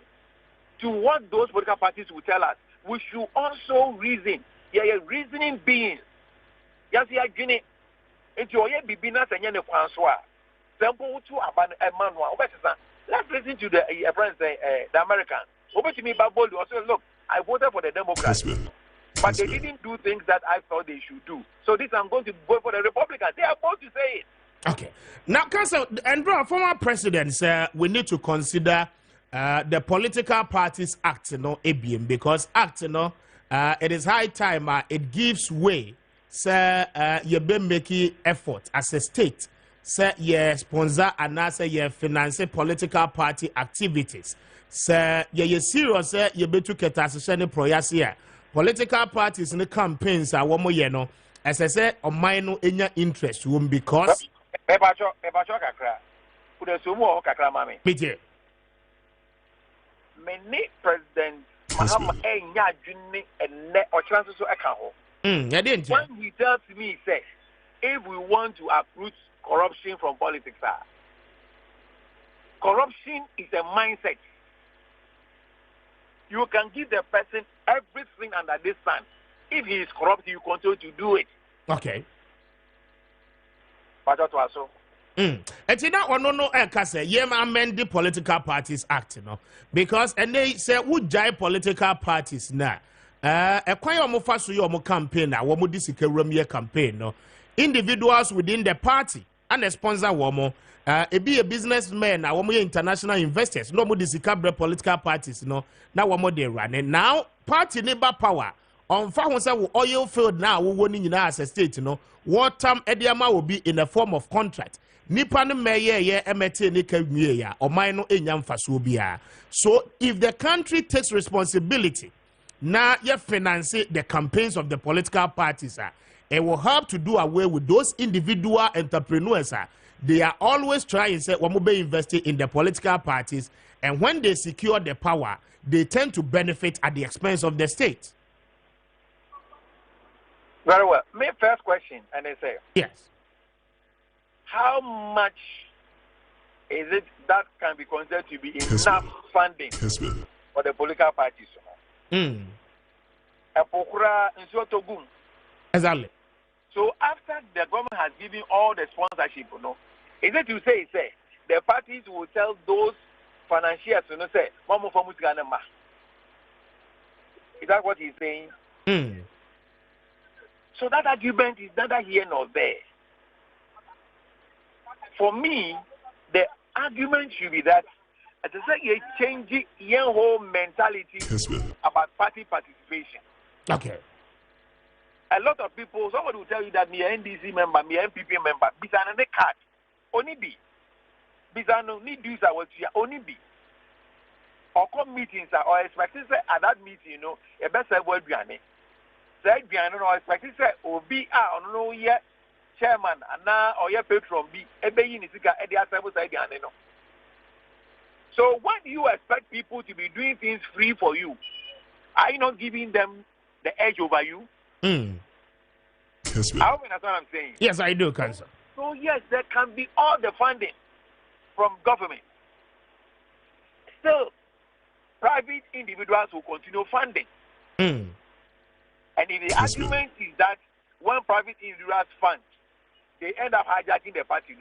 to what those political parties will tell us. We should also reason. Yeah, reasoning beings. Yes, yeah, Guinea. It's your Bibinas and Yan Francois. Let's listen to the Americans. Over to me, Baboli also look. I voted for the Democrats, but they didn't do things that I thought they should do. So this I'm going to go for the Republicans. They are both to say it. Okay. Now, Council, and former presidents, we need to consider the Political Parties Act, ABM, because Act, it is high time it gives way. Sir, you've been making effort as a state. Sir, you sponsor and also you finance political party activities. Sir, you serious, sir, you be to get association proyas political parties in the campaigns are one more year, as I said, on minor in your interest room because. Many presidents, when he tells me, he says, if we want to uproot corruption from politics, corruption is a mindset. You can give the person everything under this sun. If he is corrupt, you continue to do it. Okay. But that was so. And you know, amend the Political Parties Act, because and they say would jai political parties now. A quite almost your campaign now, what would this campaign? No, individuals within the party and a sponsor woman. It be a businessman now, one more international investors. No more this political parties, now one more they run. And now party neighbor power on farmers oil field now, we winning in as a state, what time Ediama will be in the form of contract. Nipan meye emete nika or minor enyam fasubia. So if the country takes responsibility, now you finance the campaigns of the political parties, it will help to do away with those individual entrepreneurs. They are always trying to say, we be investing in the political parties, and when they secure the power, they tend to benefit at the expense of the state. Very well. My first question, and they say, yes. How much is it that can be considered to be enough funding for the political parties? Exactly. So after the government has given all the sponsorship, is it to say the parties will tell those financiers, say, is that what he's saying? So that argument is neither here nor there. For me, the argument should be that as I say, you change your whole mentality about party participation. Okay. A lot of people, somebody will tell you that me NDC member, me MPP member, bizarre the card, only be. Bizarre no need do what you only be. Or come meetings or expecting at that meeting, a best word behind said behind or expecting or be no yet. Chairman and now or your patron be a so when you expect people to be doing things free for you, are you not giving them the edge over you? Kessben. I hope that's what I'm saying. Yes, I do, Council. So yes, there can be all the funding from government. Still, private individuals will continue funding. And if the argument is that when private individuals fund, they end up hijacking the party.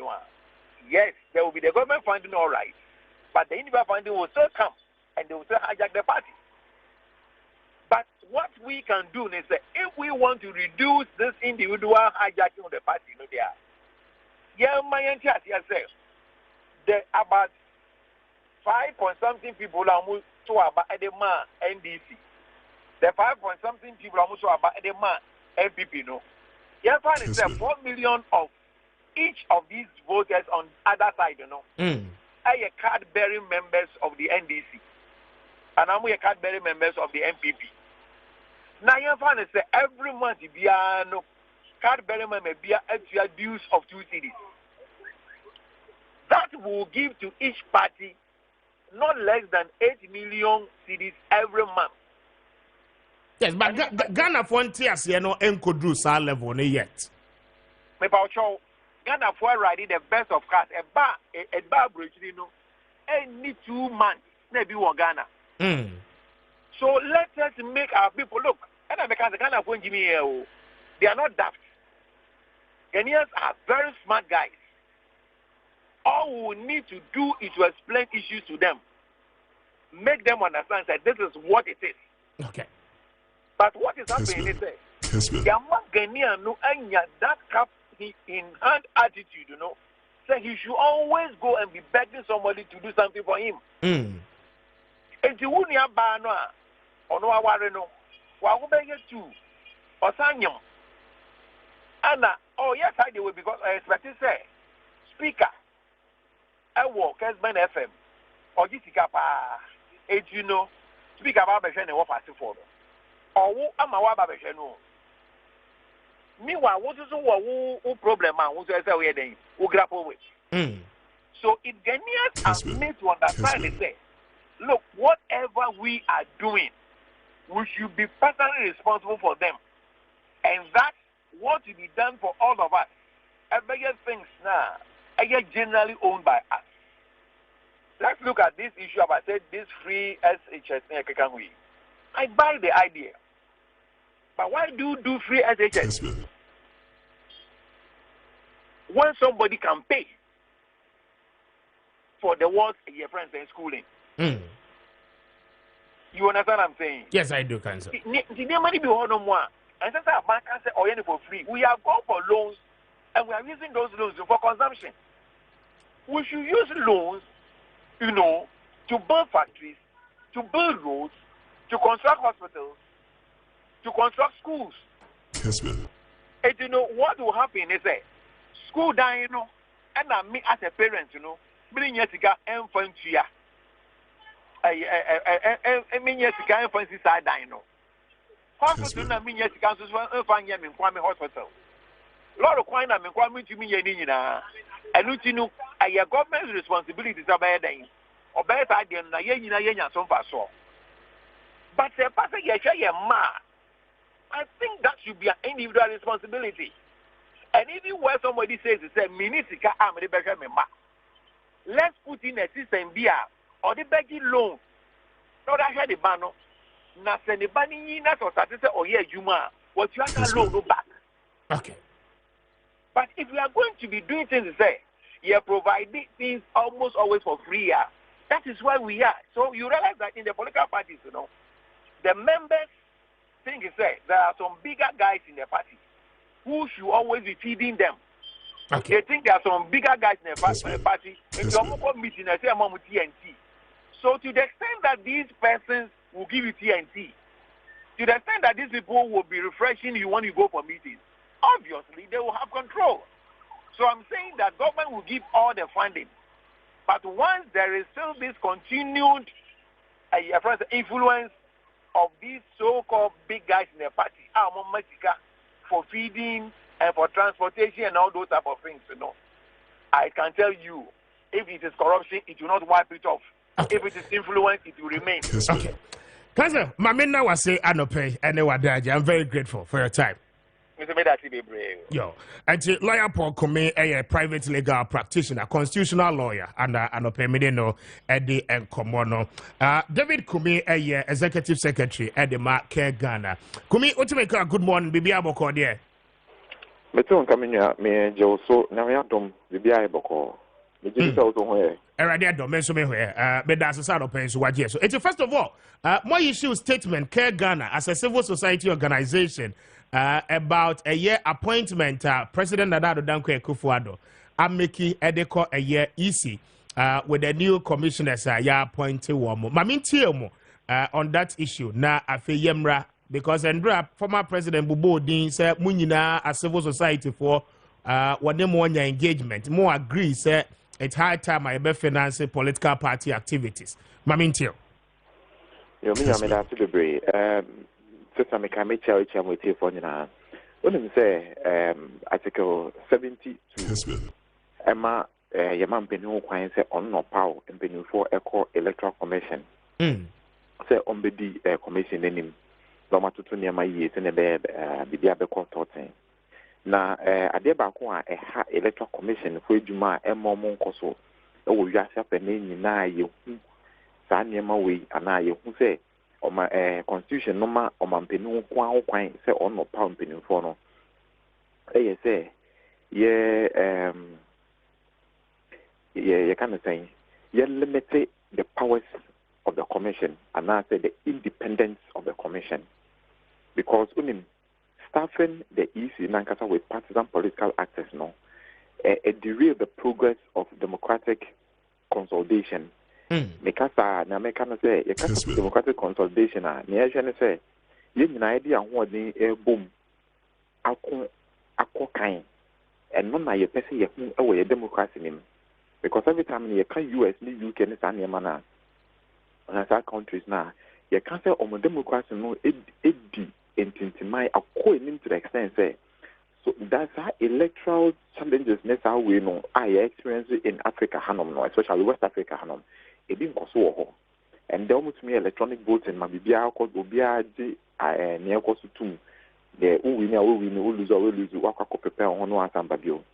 Yes, there will be the government funding, all right, but the individual funding will still come and they will still hijack the party. But what we can do is that if we want to reduce this individual hijacking of the party, there are about 5 point something people are moved to about NDC. the 5 point something people almost about the man MPP no. You find it's 4 million of each of these voters on other side, you know. Are card bearing members of the NDC. And I'm a card bearing members of the MPP. Now you find it's every month be no card bearing member be a dues of 2 cities. That will give to each party not less than 8 million cities every month. Yes, but Ghana for NTS, you know, ain't do sa level yet. Ghana for riding the best of cars. A bar bridge, you know, any 2 months, maybe one Ghana. So let us make our people look. And because Ghana for Jimmy, they are not daft. Ghanaians are very smart guys. All we need to do is to explain issues to them, make them understand that this is what it is. Okay. But what is happening is that Ghanaian no anya that cap in hand attitude, you know, say he should always go and be begging somebody to do something for him. And you wouldn't have bano or no wareno, wa go beg you or sanyum. Anna, oh yes, I do because I expect to say speaker. I work Kessben FM or Jessica pa you know speak about Beshene what fast for or who am I about Besheno meanwhile what is who problem man who says we then who grapple with so if Ghanaians are made to understand it say look whatever we are doing we should be personally responsible for them and that's what will be done for all of us every things now generally owned by us. Let's look at this issue about this free SHS. I buy the idea. But why do you do free SHS? When somebody can pay for the work your friends in schooling. You understand what I'm saying? Yes, I do, Council. The money be no more. And since our bank can say, oh, for free, we have gone for loans and we are using those loans for consumption. We should use loans, you know, to build factories, to build roads, to construct hospitals, to construct schools. Kessben. And you know what will happen is that school dying, you know, and me as a parent, you know, bring your cigar and fun to ya. I mean, yes, you can't fancy side dying, you know. Hospital, I mean, yes, you can't find him in Kwame Hospital. Lord of Quine, I mean, Kwame to me, and you know, your government's responsibilities are better than or better than some so. But the person I think that should be an individual responsibility. And even where somebody says it's a minisika, I'm the better member. Let's put in a system here or the begging loan. Not I had the banner. Not send the banning, not or satisfy or yeah, Juma. What you have to loan back. Okay. But if we are going to be doing things to say, you are providing things almost always for free. That is why we are. So you realize that in the political parties, you know, the members think is that there are some bigger guys in the party who should always be feeding them. Okay. They think there are some bigger guys in the party. If you're meeting, they say I'm on TNT. So to the extent that these persons will give you TNT, to the extent that these people will be refreshing you when you go for meetings, obviously they will have control. So I'm saying that government will give all the funding. But once there is still this continued influence of these so-called big guys in the party, for feeding and for transportation and all those type of things, you know, I can tell you, if it is corruption, it will not wipe it off. Okay. If it is influence, it will remain. Okay. Cousin, Mamina was say Anope and I'm very grateful for your time. Yo, and lawyer Paul Kubi, a private legal practitioner, constitutional lawyer, and Anope Medeno, Eddie and Komono. David Kubi, a executive secretary at the Maakye Ghana. Kubi, Utimeka, good morning, Bibi Aboko, dear. Meton coming here, me Joe, so now I don't Bibi Aboko. So it's first of all, my issue statement, Care Ghana as a civil society organization about a year appointment, President Nana Dankwa Akufo-Addo, Ameki Edeko a year easy with the new commissioners ya appointed one. Maminti on that issue na afe yemra because Andrea, former President Bubo Din said, Munina, a civil society for what they more engagement, more agree, say it's high time I be financing political party activities. Mamintio. You mean I'm after the break. Sister Mekamicha, which I'm with you for now. When you say Article 72, Emma, your man Benu Quine say on no power and Benu for Eco Electoral Commission. Say on the commission in him. Loma to near my years in a bed, the Diabeco Totten. Now, Adebaqua, a electoral commission for Juma and Momon Coso. Oh, you have a name in you. Sanya way, and I who say, on my constitution, no ma, on my Penu Quine, say on no pound Penu for no. Say, yeah, you kind of saying, you limited the powers of the commission, and I say the independence of the commission. Because when staffing the EC Nankasa with partisan political access, no, it derailed the progress of democratic consolidation. Mikasa, na mekana say, you democratic consolidation, na say, you idea what the boom, ako kind, and none of your person you away democracy name. Because every time you can US, UK, and Sanya Mana, and as our countries now, you can't say, on democracy, no, it into my according to the extent say so that's how electoral challenges next how we know I experience it in Africa Hanom no especially West Africa Hanom it didn't go and then to me electronic voting ma bibia ko obia di near ko sutum the we lose waka ko prepare on no asamba bio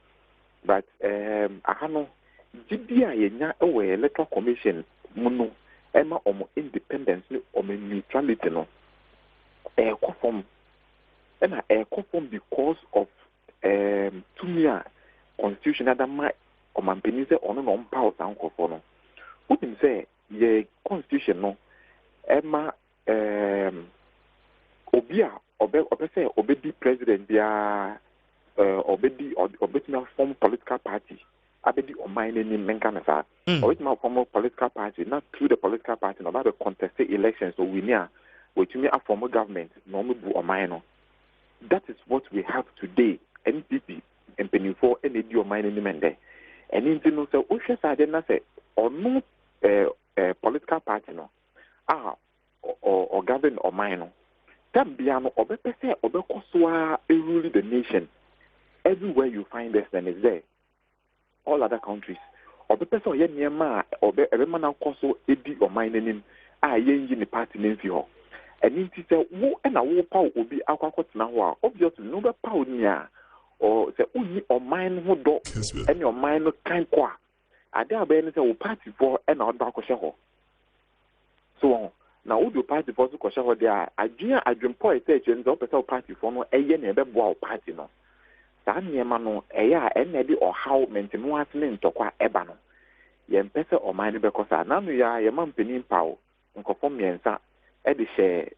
but ahano dibia yenya ewe electoral commission muno ema omo independence ni omo neutrality no conform and conform because of Tumia constitution that my or my penise on no power and conform. Who can say ye constitution no Emma Obia say obedi president bia obedi form political party abedi or my name menkanasa or it form political party not through the political party no about the contested elections so we near which me a former government normal bu or minor. That is what we have today. NPP and Penny for any do minor mende. And in the no so Usha Sadena say or no political party no or govern or minor. Tambiano or Bepese or Bekoswa rule the nation. Everywhere you find us then is there. All other countries. Or Bepese or Yenma or Bemana Koso Edi or minor name. Yen in the party name for and it is a wo and a wo power will be alcohol now. Obviously, no power near or the only or mine who do and your mind kind qua. I dare be any party for and our dark show. So now, would you party for the Koshaho there? I dream point and the party for no a yen and a party no. Sanya mano a ya and maybe or how maintain one name to qua ebano. Yen pesa or mine because I know ya your man penny power and conform me and Eddie share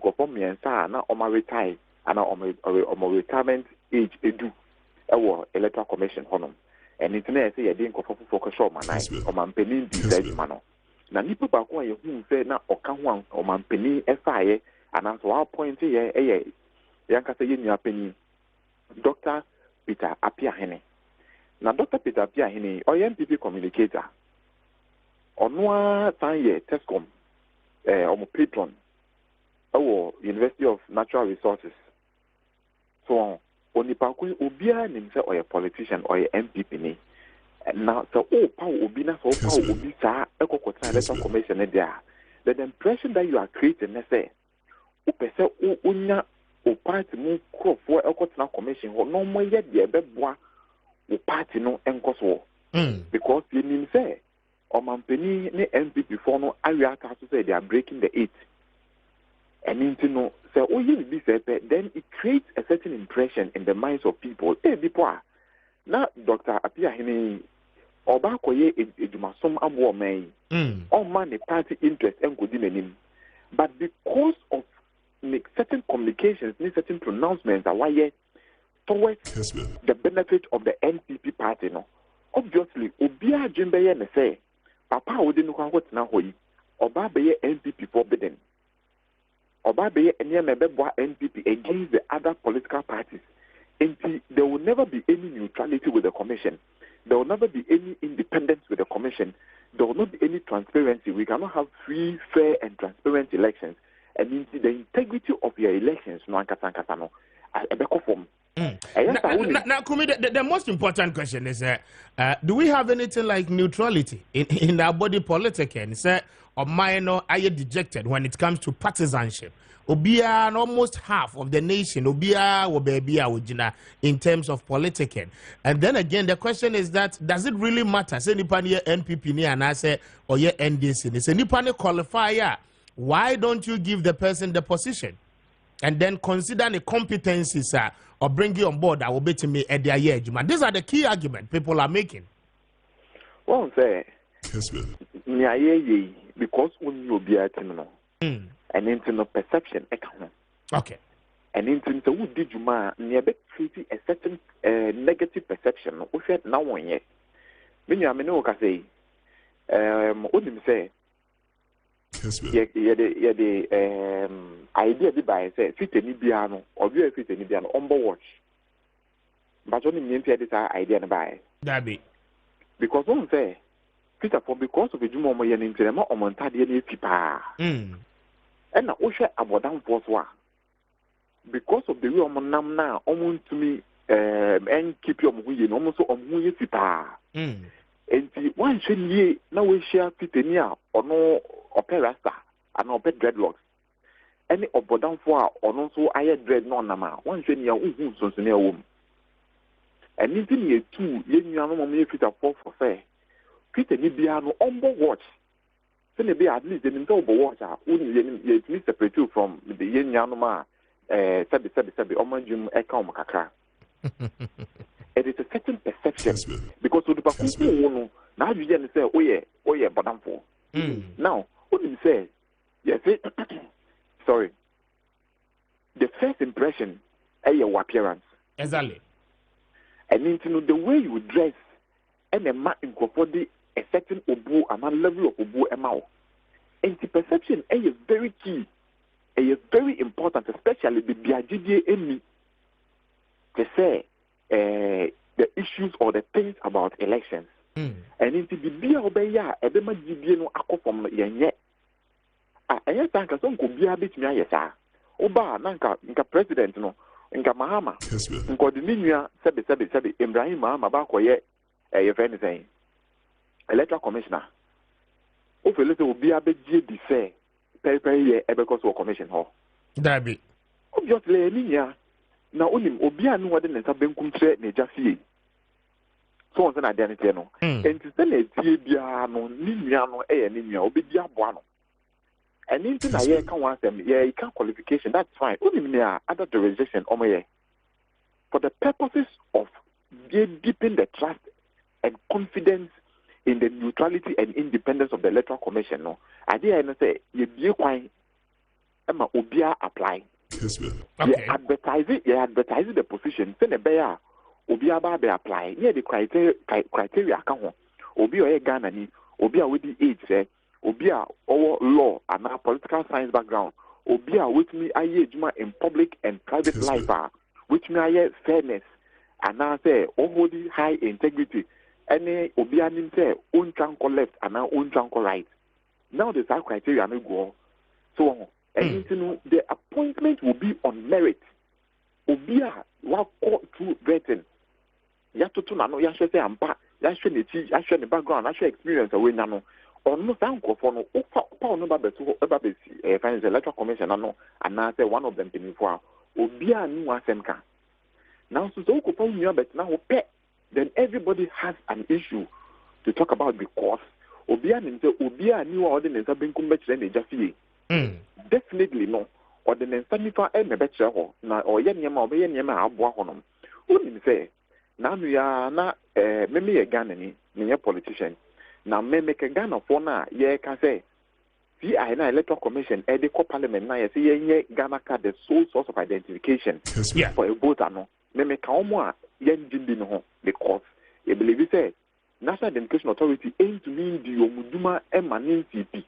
conform me and na on my retire and on my retirement age edu electoral commission honum and internet say I didn't conform for show my night or my penny be mano. Na nipa ba ko ye hu say na oka ho an o man penny efaye and so our point here yanka say ye nua penny Dr. Peter Appiah Hene. Na Dr. Peter Appiah Hene o MPP communicator onwa tan ye Tescom omo patron University of Natural Resources. So onipa ko obia nim say or a politician or a MPP ni. Now so power obi na so power obi sa ekokota electoral commission there. The impression that you are creating na say o pese o onya o party mu crofo ekotena commission ho no mo ye de beboa o party no enkoso. Because you nim say or mampeni ne MPP for no area to say they are breaking the 8. And into no so then it creates a certain impression in the minds of people. Now Dr. Appiah Hene Oba koye edumasom abo man. All man the party interest and good in. But because of certain communications, certain pronouncements are why towards the benefit of the NPP party no. Obviously, Obia Jimbeye ne say Papa wouldn't know what now hoy Oba be NPP forbidden. Obabe and Yamebwa NPP against the other political parties. And there will never be any neutrality with the commission. There will never be any independence with the commission. There will not be any transparency. We cannot have free, fair, and transparent elections. And the integrity of your elections, no, Now, Kumi, the most important question is, do we have anything like neutrality in our body politic? And say, or minor, are you dejected when it comes to partisanship? Obia and almost half of the nation, Obia or Babia in terms of politicking. And then again, the question is that does it really matter? Say Nipani NPP ni and I say or ye NDC. Say Nipani qualifier. Why don't you give the person the position? And then consider the competencies or bring you on board that will be to me at their age. These are the key arguments people are making. Well, say, Kessben. Because when you be at and into perception, okay. And into who did you ma near treaty a certain negative perception, we said now one year. When you say, wouldn't say, the idea by say fit any piano or you fit any piano on board watch. But only mean this idea by that be because one say Peter for because of the Jumo Moyan in Telema or Montadia Pipa. And I wish about down for because of the real Monam now, almost to me and keep your movie almost on Muya Pipa. And one should ye now we share Pitania or no opera star and opera dreadlocks. Any obodan for or also I dread no nama. One should near so near womb. And anything ye two, ye no me fit a for fair. Peter Nibiano on board watch. Then be at least an intolerable water, wouldn't ye separate you from the yen yanoma, sabi, omajum eka makaka. It is a certain perception because of the Baku, now you just say, oh yeah, but I'm for. Now, what do you say? Yes, sorry. The first impression is your appearance. Exactly. And into the way you dress, and a man in body, a certain obu, a man level of obu, a mouth. And the perception is very key. It is very important, especially the BIGDA and me. To say, the issues or the things about elections. And into the Bia, a dema GBA ako from Yanye. I think I don't be a bit me, yes, sir. Oba, Nanka, president, no, Nka Mahama, Nkodiminia, Sabi, Ibrahim Mahama, Bakoye, if anything. Electoral commissioner. Over little be a bit GD fair, pay, because of commission hall. That be. Obviously, Linia. Now, only Obia no other than Sabenkum trade major fee. So on an identity, no. And to send a Tibiano, Nimiano, and Nimia, Obidia Buano. And into the year can want them, yeah, you can't qualification, that's fine. Only me other jurisdiction, for the purposes of deepening the trust and confidence in the neutrality and independence of the Electoral Commission, no. I didn't say, you be quite, Emma Obia apply. Okay. Advertising the position. Send a bear. Obia be apply. Near the criteria account. Obia Ghana ni. Obia with the age. Obia our law and our political science background. Obia with me I in public and private life. Which me I fairness. And now say already high integrity. Any Obia nim say own tranco left and now own tranco right. Now the criteria may go. So and the appointment will be on merit. Obia, what through vetting. Yatoto no yashe say ampa, yashe ne ti, yashe ne background, yashe experience away nano. Or no sanko for no opa no ba beto eba besi finance electoral commission no and now say one of them pinifo. Obia ni wasemka. Now so ko pa nua bet na ho pe, then everybody has an issue to talk about because Obia ni say Obia ni wa ordinance benkum be kire na jafie. Definitely no. Or the Nensanifa and the better na or Yanyama or Yanyama Abuahonom. Wouldn't say, now we are not maybe a Ghanani, near politician. Now may make a Ghana for now, ye can say. See, I know electoral commission, the parliament, now, see, ye Ghana card the sole source of identification for a voter. No, may make a more yen jimbi because you believe it say, National Identification Authority aim to mean the Omuduma and Manin CP.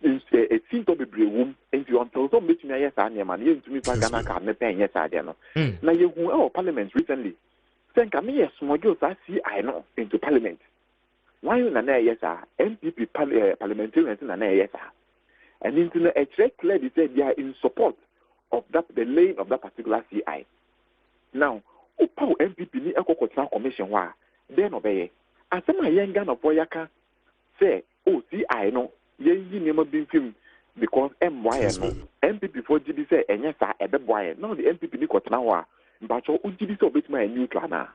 it seems to be room into until some bit me yes and man yen to me for Ghana can me pen yes I know. Now you who parliament recently. Think I me small girls I see I know into parliament. Why you na yes MPP parliamentarians na yes and into a check clearly said they are in support of that the lane of that particular CI. Now, Upa MPP ni Eko Commission wa then obey. As my young gun of Boyaka say, oh, CI no, ye never been film because MY no MPP for GB say and yes I ever boy. Now the MPP ni Kotnawa, but Ujibi so bit my new plana.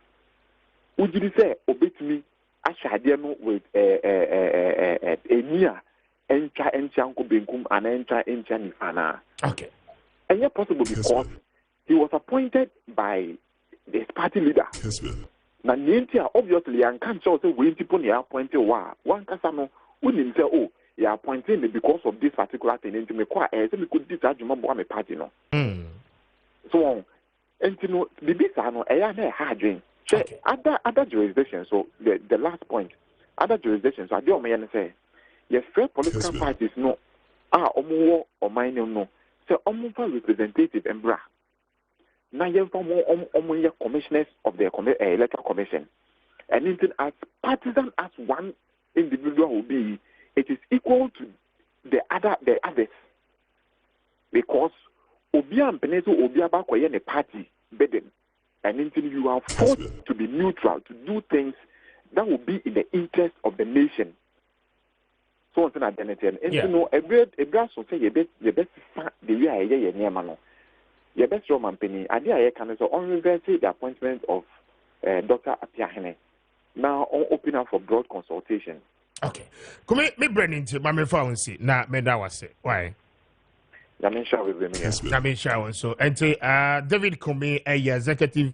Ujibi say obit me ashadiano with a near encha enchanko benkum and encha enchanifana. Okay. And yet possible because he was appointed by the party leader. Now, obviously, I can't show the way people are appointed. One Casano wouldn't say, oh, you are appointing me because of this particular thing. And to me, quite as we could discharge my party. No. So, and you know, the bits are not a hard drink. Other jurisdictions, so the last point, other jurisdictions, I don't mean to say, yes, fair political parties, no, or mine, no. So, almost representative and bra. Now, you have commissioners of the electoral commission, and even as partisan as one individual will be, it is equal to the others, because Obia and Penezo Obia Bakoye a party burden, and until you are forced to be neutral to do things that will be in the interest of the nation. So on identity and you know every so say the best the way I near mano. The best Roman penny idea I can so on reverse the appointment of Dr. Appiah now on open up for broad consultation. Okay. Come me bring into my phone see na me that was it. Why? So and David Kwame executive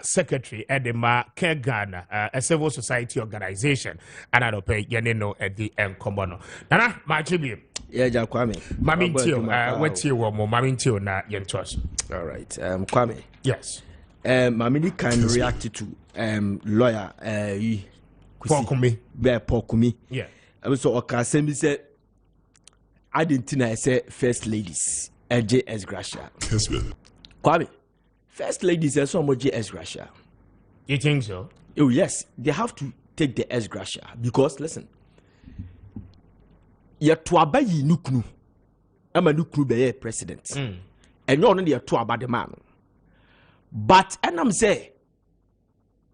secretary at the Maakye Ghana a civil society organization and I don't pay yeneno at the Nkombono. Nana Maakye yeah, Kwame. Mamintio, what's your more Mamintio na yentos. All right, Kwame. Yes. Mamini can react to lawyer Pokumi. Pokumi. Yeah. So Okasemi said I didn't think I said first ladies JS Gracia. Kwame. First ladies are so much JS Gracia. You think so? Oh yes, they have to take the S Gracia because listen. Ye tuaba yi nuknu ama nuknu be president and you only tuaba the man but and I'm say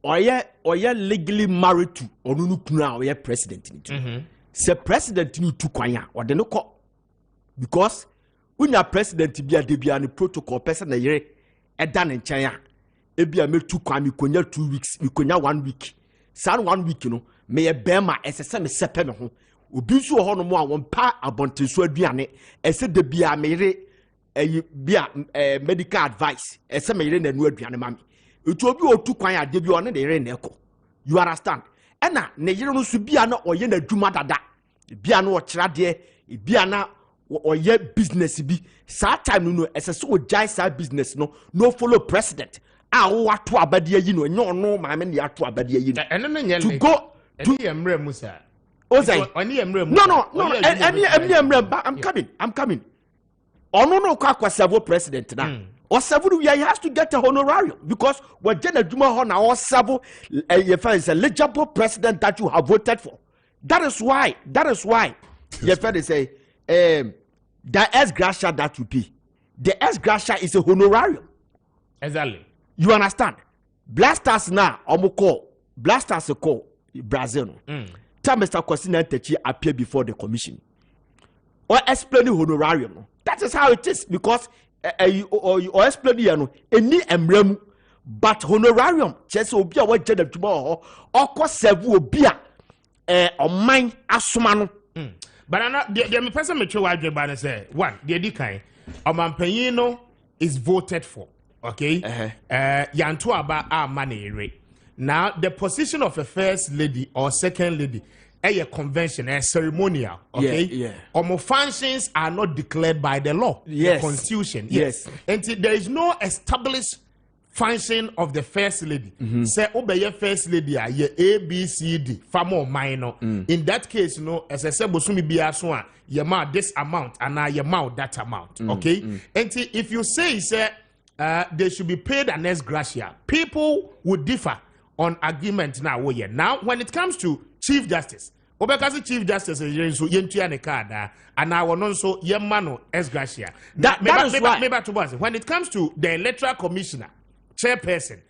oye legally married to onu nuknu oye president ni say president ni tu kwanya or de no ko because when your president bia de bia ni protocol person na yere e da ne nchen a e bia me tu kwa mi konya 2 weeks mi konya 1 week san 1 week no me ye bema esese me sepe me ho obi so ho no mo a won pa abontenso aduane ese de bia mere bia medical advice ese mere na nu aduane mami etu obi otu kwan ade bi one de yere na eko you understand ena ne yere no so bia na oye na adwuma dada bia na o kira de bia na oye business bi sa time no ese so jai sa business no follow president wo ato abade yi no enyo no ma me ne ato abade yi no to go to emre musa Ozai. No. I'm coming. No kwa servo president na. Or servo he has to get a honorarium because what Jenna Juma Hona or servo is a legible president that you have voted for. That is why your friend say the S Gracia that you pay. The S Gracia is a honorarium. Exactly. You understand? Blasters now Blasters call Brazil. Tell Mr. Kwasina Techi appear before the commission or explain the honorarium. That is how it is because or explain any emblem but honorarium just obia what gender tomorrow or cost sevu obia or mine asumano. But I'm not the person make sure I say one the edikai Omampanyino is voted for. Okay, yantu aba our money. Now, the position of a first lady or second lady, a convention, a ceremonial, okay? Functions are not declared by the law, the constitution. Yes. And there is no established function of the first lady. Say obey first lady ye A B C D famo minor. In that case, as I said, bosumi biaswa ye ma this amount and ye ma that amount. Okay, and if you say they should be paid an ex gratia, people would differ on agreement now. Now, when it comes to Chief Justice, Obekasi Chief Justice is so yentua card and I will also yemano ex gratia. That is why. When it comes to the electoral commissioner, chairperson,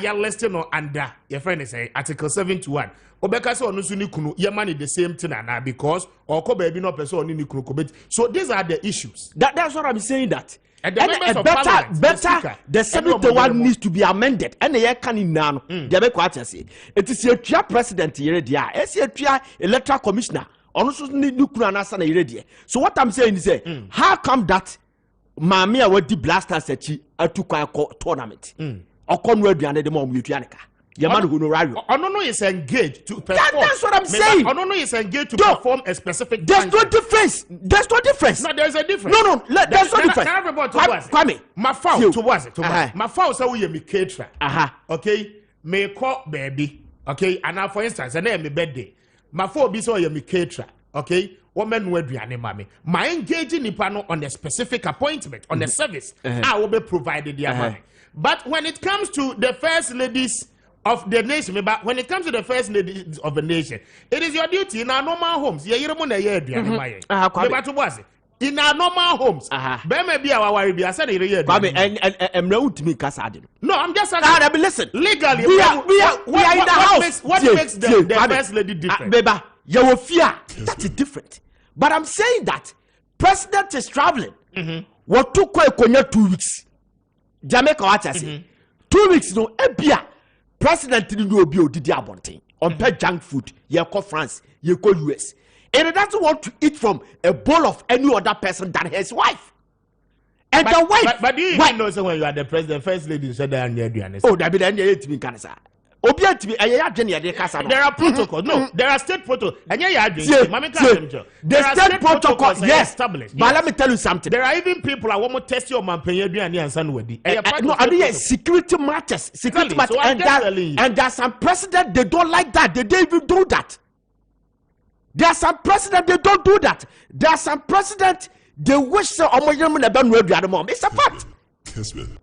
you're listed under your friend is Article 71. Obekasi onusuni kunu yemani the same thing now because or ko baby no person ni kunu. So these are the issues. That's what I'm saying. That. And the 71 needs to be amended. And the can in now. It is your president here. It's your electoral commissioner. So what I'm saying is, how come that Mamia would the blasters at a tournament? Or Conway behind the mom Mutianica? Yaman Onono is engaged to perform. That's what I'm saying. Onono is engaged to perform a specific. There's no difference. There's no difference. No, there's a difference. No, there's no difference. Kwame, my foul to was it? My foul say we me caterer. Okay, me call baby. Okay, and now for instance, and then me birthday. My foul be so you me caterer. Okay, woman will be mommy. My engaging Nipano on the specific appointment on the service. I will be provided the money. But when it comes to the first ladies of the nation, but when it comes to the first lady of the nation, it is your duty in our normal homes. In our normal homes, no, I'm just asking. Listen, legally, we are in the house. What makes the first lady different? Beba, you fear that is different. But I'm saying that president is traveling. What took 2 weeks? Jamaica, what I say? 2 weeks no, Ebia. President will be did abonting on pay junk food. You call France, you call US, and he doesn't want to eat from a bowl of any other person than his wife. And the wife, but do you even know when you are the president, first lady said that and oh, that be the end to me, cancer. There are protocols. No, there are state protocols. And the state protocols, yes, established. But let me tell you something. There are even people I want to test your man and son with no, I mean security matters. Security matters. And there's some president they don't like that. They don't even do that. There's some president they don't do that. There's some president they wish so. It's a fact. Kessben.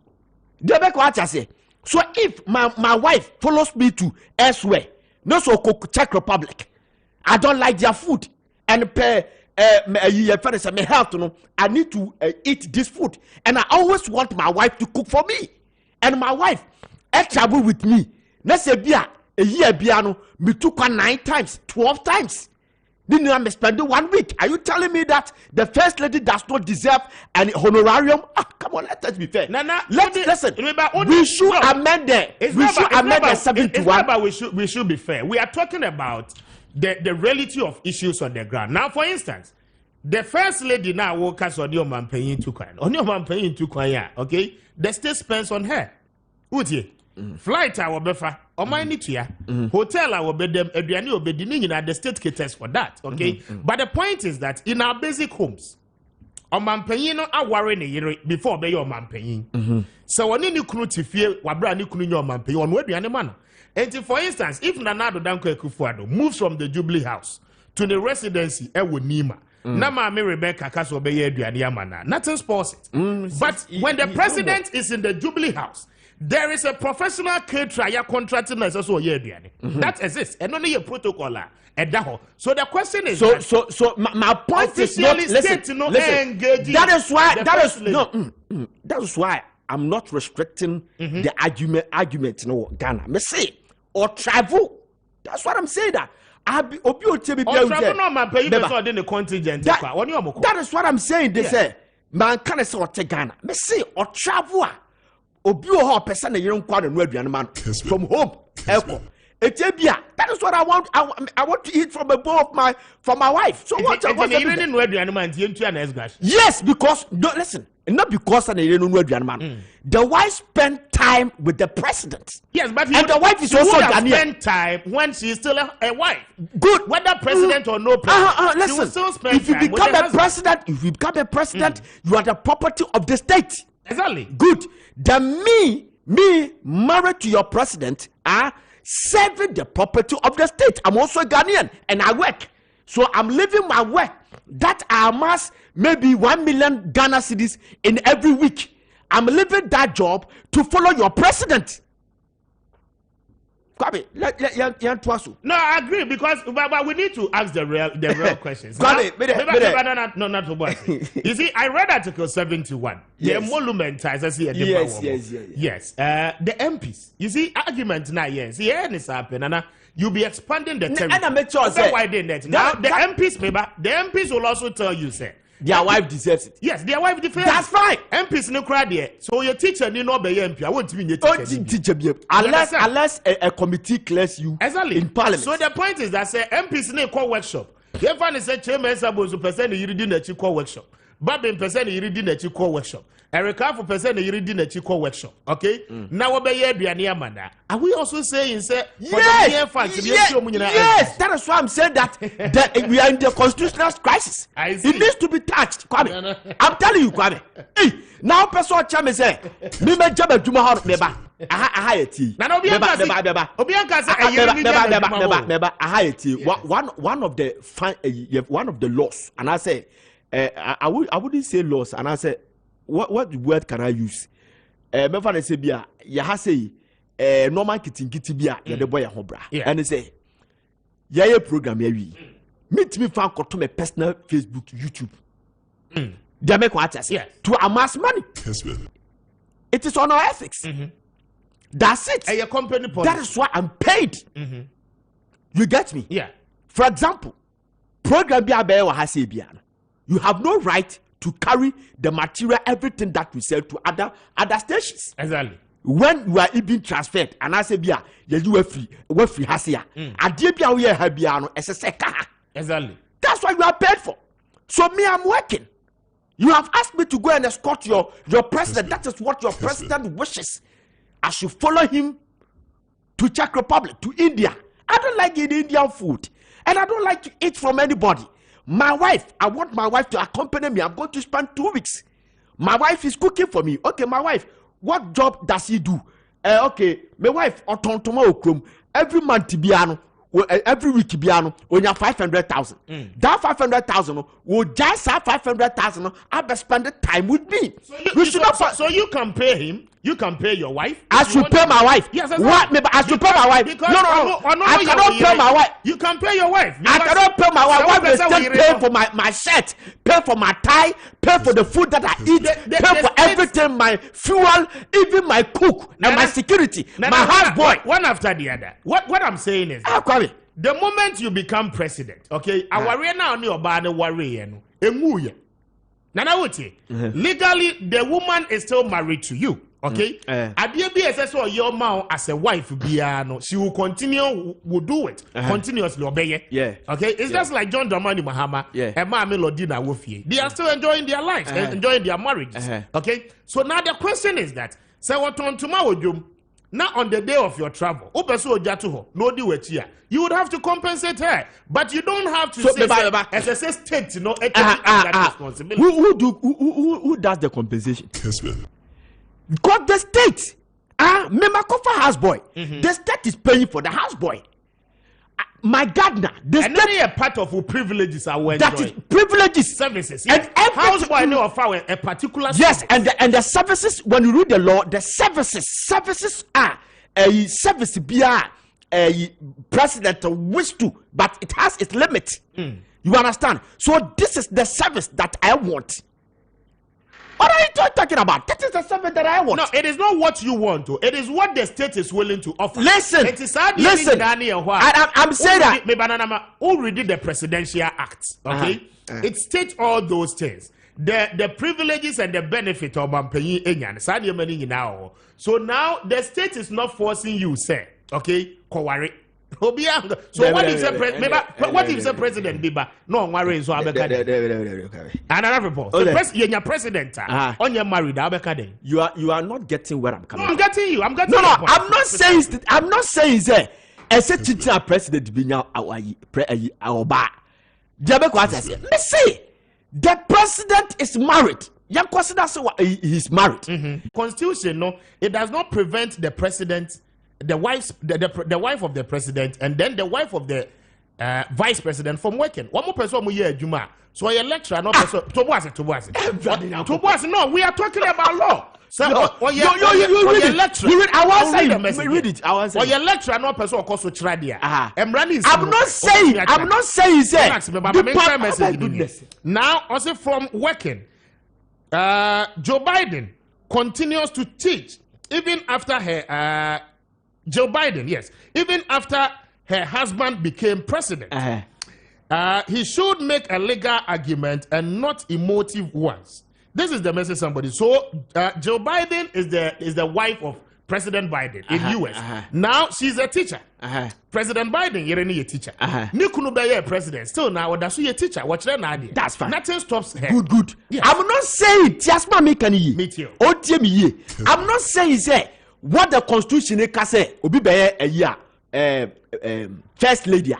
So if my wife follows me to elsewhere, no so Czech Republic, I don't like their food and my health, I need to eat this food, and I always want my wife to cook for me, and my wife travel with me. Let's say a year piano me took 9 times, 12 times. Then I'm spending 1 week. Are you telling me that the first lady does not deserve an honorarium? Come on, let's be fair. Let's listen. We should amend the. We should amend the 71. We should be fair. We are talking about the reality of issues on the ground. Now, for instance, the first lady now works on your man paying 2 coin. On your man paying 2 coin, okay? The state spends on her. Uti. Flight our befa or my nitia hotel our bedem eduani obedini in the state caters for that, okay? But the point is that in our basic homes omampanyin no aware ne yere before be your mampanyin so woni ni kunu tifie wabra ni kunu your mampanyin on aduane ma no. And for instance, if Nana Danko Ekufuado moves from the Jubilee House to the residency ewo Nima, na maame Rebecca kaso be ye aduane amana, nothing spoils it. But when the president is in the Jubilee House, there is a professional caterer contracting us also here. That exists, and only a protocol. So the question is, so my point is not listen. That is why I'm not restricting the argument. No, Ghana. Me say or travel. That's what I'm saying. That I be travel no man pay you the contingent. That is what I'm saying. They say man can't say or take Ghana. Me say or travel. Person from home. That is what I want. I want to eat from a bowl of for my wife. So what? Yes, because no, listen, not because the wife spent time with the president. Yes, but and the wife is also spend time when she is still a wife. Good, whether president or no president. Listen, she will still spend if you become a president, you are the property of the state. Exactly. Good. Then me me married to your president, serving the property of the state. I'm also a Ghanaian and I work. So I'm living my work that I amass maybe 1 million Ghana cedis in every week. I'm leaving that job to follow your president. No, I agree because but we need to ask the real questions. You see, I read Article 71. Yes. Yes. The MPs. You see, argument now. Yes, is happening, and you'll be expanding the territory. And I make sure why didn't now the MPs will also tell you, say. Their wife deserves it. Yes, their wife deserves it. That's fine. MPs no cry there. So your teacher need not be MP. I won't be your teacher. Unless a committee clears you in parliament. So the point is that say MPs no call workshop. If I say chairman Sabozu person you reading a call workshop. Babin person you reading a call workshop. Erika for person you reading a call workshop. Okay? Now what be amanda. Are we also saying say yes, that is why I'm saying that we are in the constitutional crisis. It needs to be touched. Kwame. I'm telling you, Kwame. Now person chairman say me me job adwuma ho beba. Aha eti. Na Obianka say one of the laws, and I say I wouldn't say laws, and I say what word can I use? Me fa say bia ya ha say normal kiti bia ya de boy ho bra. And they say ya program ya wi. Meet me fan to my personal Facebook, YouTube. They make what I say to amass money. Kessben. It is on our ethics. That's it. Your company policy. That is why I'm paid. You get me? Yeah. For example, program you have no right to carry the material, everything that we sell to other stations. Exactly. When you are even transferred, and I say, "Bia, you are free hasia." Exactly. That's what you are paid for. So me, I'm working. You have asked me to go and escort your president. That is what your president wishes. I should follow him to Czech Republic, to India. I don't like eating Indian food, and I don't like to eat from anybody. My wife, I want my wife to accompany me. I'm going to spend 2 weeks. My wife is cooking for me. Okay, my wife, what job does he do? Okay, my wife, every month, every week, when you 500,000. That 500,000 will just have 500,000. I'll be spending time with me. So you can pay him. You can pay your wife. I should pay my wife. Yes, what? I should pay my wife. No. I cannot pay my wife. You can pay your wife. I cannot pay my wife. Wife will still pay for my shirt, pay for my tie, pay for the food that I eat, pay for everything, my fuel, even my cook and my security, my houseboy. One after the other. What I'm saying is, the moment you become president, okay, I worry now on your body worry legally the woman is still married to you. Okay, your mouth as a wife, she will continue, will do it continuously. Obey. Yeah. Okay, it's just like John Dramani Mahama and Ma Melodina Wolfie. They are still enjoying their lives, enjoying their marriages. Okay, so now the question is that, say what on tomorrow, now on the day of your travel, you would have to compensate her, but you don't have to say as a state, that responsibility. Who does the compensation? Kessben. Because the state, Memakofa houseboy, the state is paying for the houseboy. My gardener, the and state a part of who privileges are when that is privileges services. Yes. And houseboy know of a particular yes, service. and the services. When you read the law, the services are a service a president wish to, but it has its limit. You understand? So this is the service that I want. What are you talking about? That is the service that I want. No, it is not what you want to. It is what the state is willing to offer. Listen. I'm saying that. Who read the Presidential Act? Okay, it states all those things. The privileges and the benefit of Bampeyi Enyan. So now the state is not forcing you, say, okay, Kowari. So what if the president Biba no worry so abeka another report the president on your married abeka you are not getting where I'm coming. No, I'm getting you. I'm getting no I'm not saying say as a teacher president binya our ba me say the president is married. You consider he's married. Constitution, no, it does not prevent the president, the wife of the president, and then the wife of the vice president from working. One more person we hear Juma. So a lecturer, not person. Toboase. No, we are talking about law. So, you read it. I was saying, read it. I was saying. Or your lecturer, not person, of course, Tradia. I'm not saying, say. Now, also from working, Joe Biden continues to teach, even after her, Joe Biden, yes, even after her husband became president. He should make a legal argument and not emotive ones. This is the message somebody. So Joe Biden is the wife of President Biden in US. Now she's a teacher. President Biden, you're a teacher. Nikunu be president. Still now that's a teacher. Watch that now. That's fine. Nothing stops her. Good. Yes. I'm not saying just me can ye. Me too. I'm not saying say what the constitution say obi be a year first lady.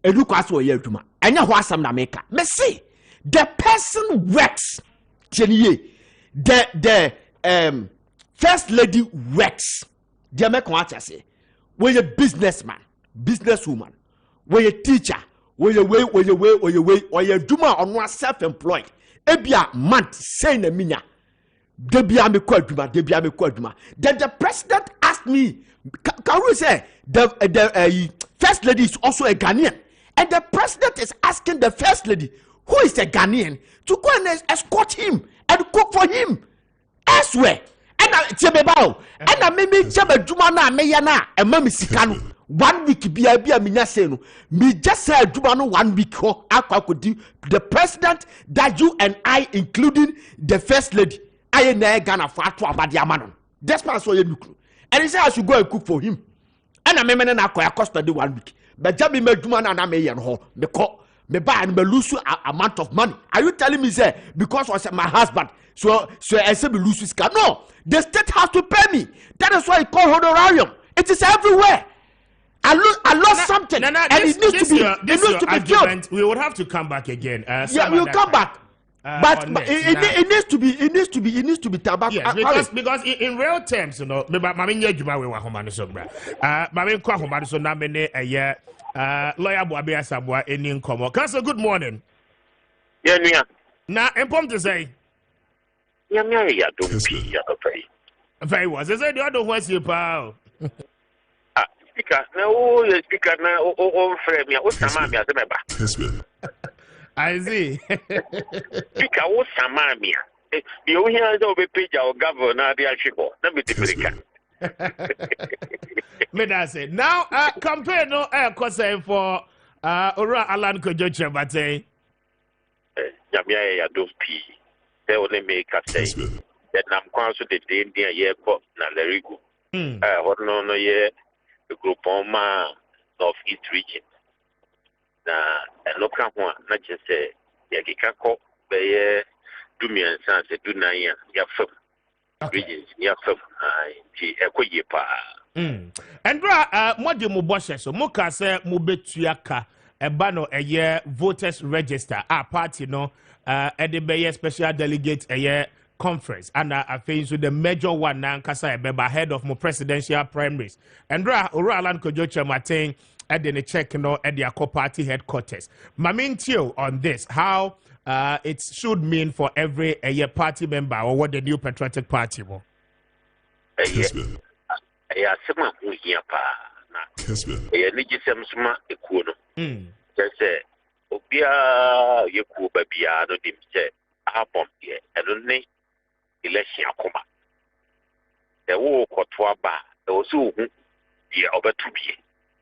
Educaso ye aduma. Anya ho asam na meka. Me say the person works. The first lady works. The American watch say, we're a businessman, businesswoman, we're a teacher, we're a duma on one self-employed. Ebia month saying a minya. Debia me kwaduma. Then the president asked me, can we say the first lady is also a Ghanaian? And the president is asking the first lady, who is a Ghanaian, to go and escort him and cook for him elsewhere. And I maybe Jabba Jumana Mayana and Mammy Sikano 1 week be a minaseno. Me just said Jumano 1 week I could do the president that you and I, including the first lady, I ain't gonna fight to about the Amanon. That's why I saw you. And he said I should go and cook for him. And I remember I cost 1 week. But Jabby Medjumana and I may and home because me buy and me lose amount of money. Are you telling me say because I said my husband so I said me lose his car? No, the state has to pay me. That is why it called honorarium. It is everywhere. I lost something, and it needs to be killed. We would have to come back again. We'll come back. But it needs to be tobacco. Yes, because in real terms, you know, Mami Nyejuma we wa homani so bra. Mami kwa homani so na mene lawyer Boabe Asabwa eni nkomo. Council, good morning. Yeah, Nia. Na empom to say. Yeah, ya don't be ya very. Very well. They say the other ones you pal. Speaker, no, speaker na o frame ya o sama mi azebeba. Kessben. I see. Speaker o sama mi. The only here that we page our governor the Ashiko. Let me take Me that say now campaign no concern for Ora Alan Kojo Chebate. Yamia ya don't be. They only make us say that I'm conscious the day near year pop na lerigo. What no year the group on ma North East region. Na no come one, not just say Yakiko be do me and sans do na ya firm regions ya firm ekoye pa. And mo de mo boshe so mo ka say mo betuaka eba no eye voters register party no e be special delegate conference and I think so the major one na nkasa ebeba ahead of mo presidential primaries. And Ora Alan Kojo Chematen at the check no at the party headquarters. Mamintio on this how it should mean for every party member or what the new patriotic party will. Kessben. Yeah, some who here pa na. Kessben. Yeah, need some sma ekuno. Just say obia yeku babia no dim say abom here. I don't need election akoma. The wo kotwa ba e wo so hu ye obetu bie.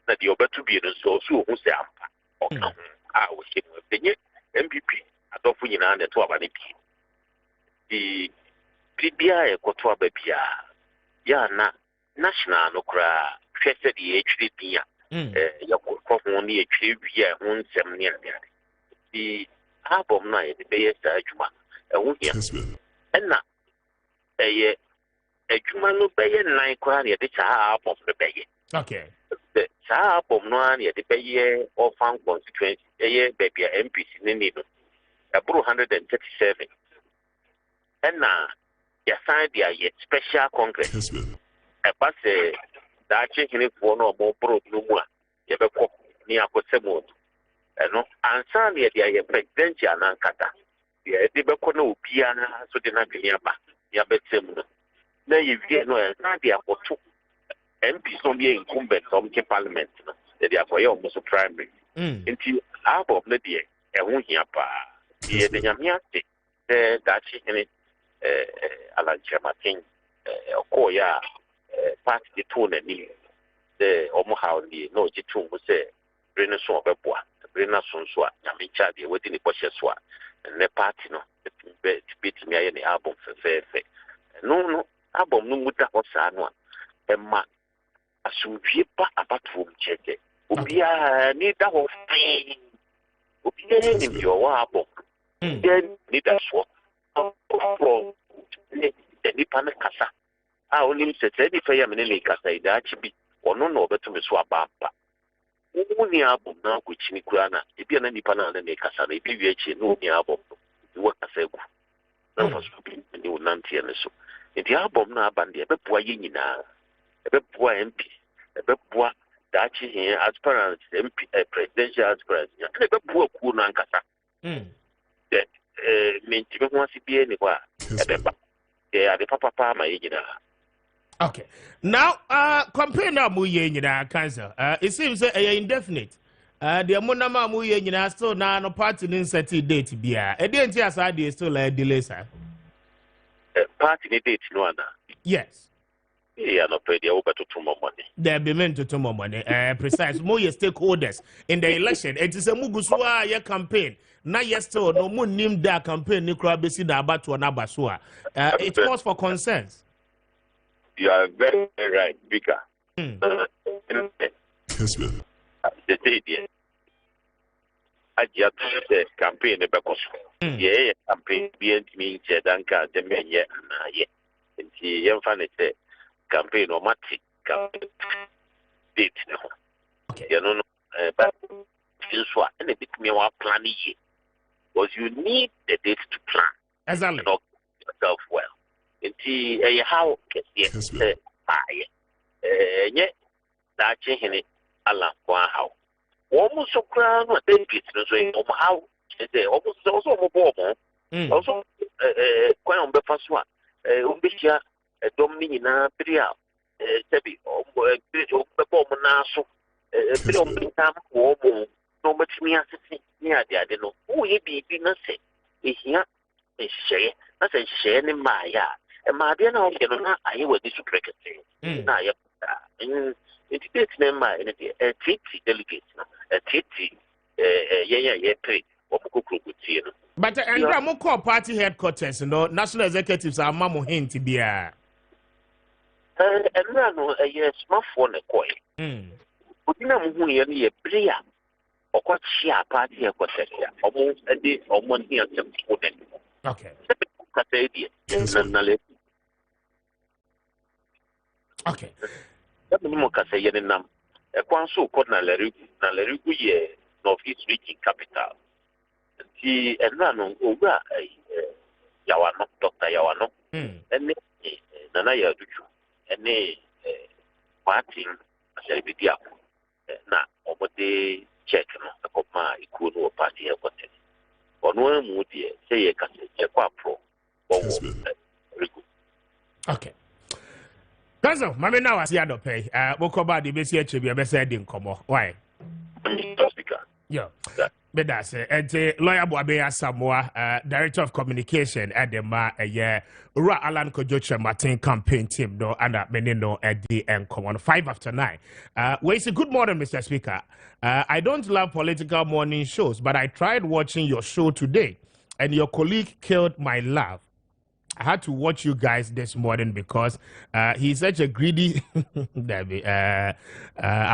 Na the obetu bie no so hu say ampa. Oka hu wo she no benye MPP adofo nyina na to aba ne bi. Di bibia e kotwa ba bia. Ya na national no kra hwese de etwire dia ya ko ho ne etwire bia ho nsem ne ade di album na ye be ye sa adwuma ho hia enna ye adwuma no be ye nan kra ne de cha album be ye okay cha album no an ye de be ye ofan constituency ye be bia MPC ne ni no aburu 137 and ya sign the special congress e pass da chicken for no more pro no more ye be ko ni akosemo no ansa ne dia presidential na nkata ye de be ko na obia na so de na dwene ba ya betem no na ye wie no na dia akoto MP so be incumbent on the parliament no de akoye almost primary nti album na de e ho hia pa ye de nyamia te da chicken Alanche Martin okoya party the tone ni the omo ni no jitu mo se brena so obeboa brena so so a nyame cha de wadi ni boshe so a ne party no be me aye ni album fe no album no muda ho sa no a ma asumdwie pa abatom cheke obia ni da ho obia ni yo wa album then ni da so from the Nipan Casa. I only said any fair mini Casa, the Archibald, or no better to swap up. Only album now, which Nikurana, if you're any Pana and Casa, they be no album. You work as a no for speaking, and you nanti and so. In the album now, Bandy, a boy in a boy MP, a boy Dachi here, aspirant, MP, a presidential aspirant, and a poor Kunan Casa. Okay. Now, compare now Muye cancer. It seems indefinite. The Monama Muye still now no party in set date be a didn't yes idea still a delay, sir. Party date no other. Yes. Yeah, no pay the over to tomorrow money. There be meant to tomorrow money. Precise. More stakeholders in the election. It is a Mugusua your campaign. Na yesterday no more name that campaign ni kura besi da abatu na basua. It calls for concerns. You are very right, Vika. Kessben. The day I just said campaign because yeah campaign being me danka the men yeah na yeah. And the young fan said campaign or matic campaign date no. Okay. You know but this one and it me wa plan here. Because you need the date to plan. Exactly. And yourself well. It's how yes, that changing Allah how. Almost so crown what they beat no how almost also more also quite on the first one. Umbisha Domina Priya Tebi bomb naso no much me as near the I don't know who he be not say is here is share that's a share in my yard and my dear now you know I will this break it now it takes them my a treaty delegate a treaty yeah pay or you know but and call party headquarters national executives are mamu hint to be a and no a yes smartphone a coin but you know who you player or what she a party headquarters almost a day or 1 year okay okay that minimum can say nam a quanso called Nalerigu ye Northeast Region capital. The Enrano over Yawano, Dr. Yawano, and Nanaya Duchu, and Martin, shall be the apple. Now, over the check, a copma, Ikuno party airport. Or no mood, say a cassette, a pro. Okay. Kazo, mami na wasi adope. Wokoba di besi echebi abese di nkomo. Why? Yo. Bedas ente lawyer Boabeya Samoa, Director of Communication at the Ura Alan Kojoche Martin campaign team no under menino at the nkomo 5 after 9. We say good morning, Mr. Speaker. I don't love political morning shows, but I tried watching your show today, and your colleague killed my love. I had to watch you guys this morning because he's such a greedy. I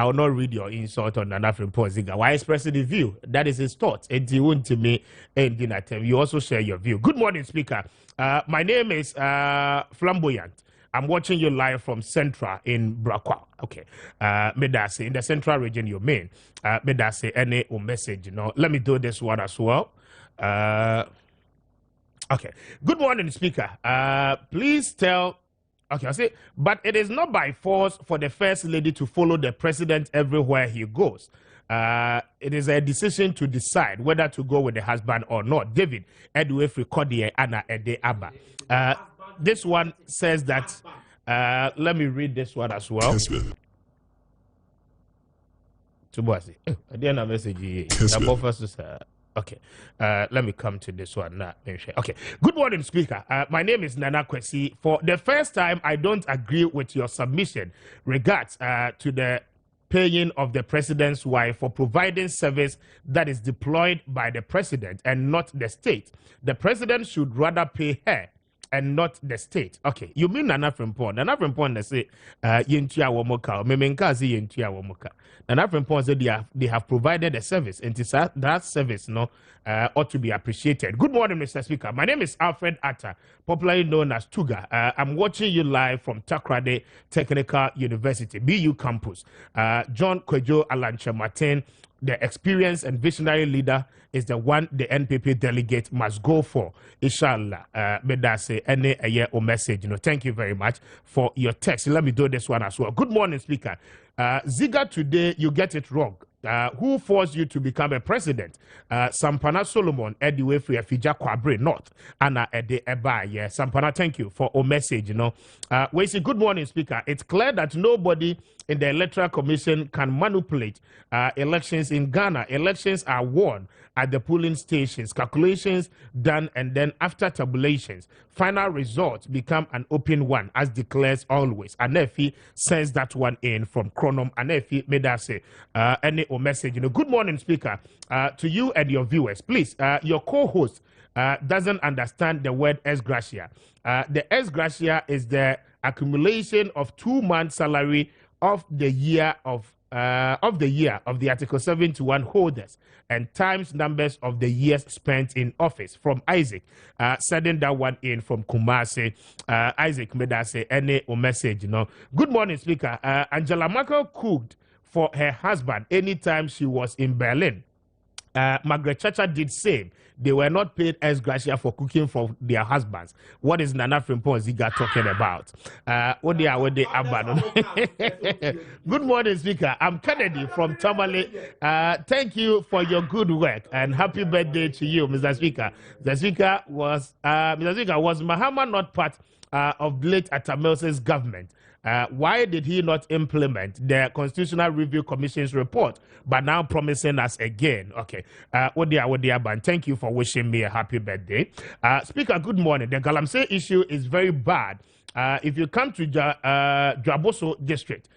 will not read your insult on an African Ziga. Why expressing the view? That is his thoughts. And you want to me and you also share your view. Good morning, Speaker. My name is Flamboyant. I'm watching you live from Central in Brakwa. Okay. Medase in the Central region you mean. Medase any message, Let me do this one as well. Okay. Good morning, Speaker. Please tell. Okay, I say, but it is not by force for the First Lady to follow the President everywhere he goes. It is a decision to decide whether to go with the husband or not. David, Edwefri Kodie, Anna Ede Abba. This one says that, let me read this one as well. Kessben. Tubuasi. At the end of message, okay, let me come to this one now. Okay, good morning, Speaker. My name is Nana Kwesi. For the first time, I don't agree with your submission regards to the paying of the president's wife for providing service that is deployed by the president and not the state. The president should rather pay her and not the state. Okay, you mean Nana Frimpong? Nana Frimpong, they say, Yentia Womoka, Memenkazi Yentia Womoka. Nana Frimpong said they have provided a service, and that service ought to be appreciated. Good morning, Mr. Speaker. My name is Alfred Atta, popularly known as Tuga. I'm watching you live from Takrade Technical University, BU campus. John Kwejo Alanche Martin, the experienced and visionary leader, is the one the NPP delegate must go for. Inshallah, Medase, any a year or message. Thank you very much for your text. Let me do this one as well. Good morning, Speaker. Ziga, today you get it wrong. Who forced you to become a president? Sampana Solomon, Ediwefri Afija Kwabre North, Anna Ede Eba. Yeah, Sampana, thank you for a message. We say good morning, Speaker. It's clear that nobody in the Electoral Commission can manipulate elections in Ghana. Elections are won at the polling stations, calculations done, and then after tabulations, final results become an open one, as declares always. Anefi sends that one in from Chronom. Anefi made us say any message. Good morning, Speaker. To you and your viewers, please. Your co-host doesn't understand the word ex gratia. The ex gratia is the accumulation of 2 months' salary of the year of the Article 71 holders and times numbers of the years spent in office. From Isaac, sending that one in from Kumasi. Isaac made us say any message. Good morning, Speaker. Angela Merkel cooked for her husband anytime she was in Berlin. Margaret Thatcher did same. They were not paid ex gratia for cooking for their husbands. What is Nana Frimpong Ziga talking about? Good morning, Speaker. I'm Kennedy from Tamale. Thank you for your good work and happy birthday to you, Mr. Speaker. The Speaker was Mahama not part of late Atamils's government? Why did he not implement the Constitutional Review Commission's report, but now promising us again? Okay. Thank you for wishing me a happy birthday. Speaker, good morning. The Galamsey issue is very bad. If you come to Dwaboso district,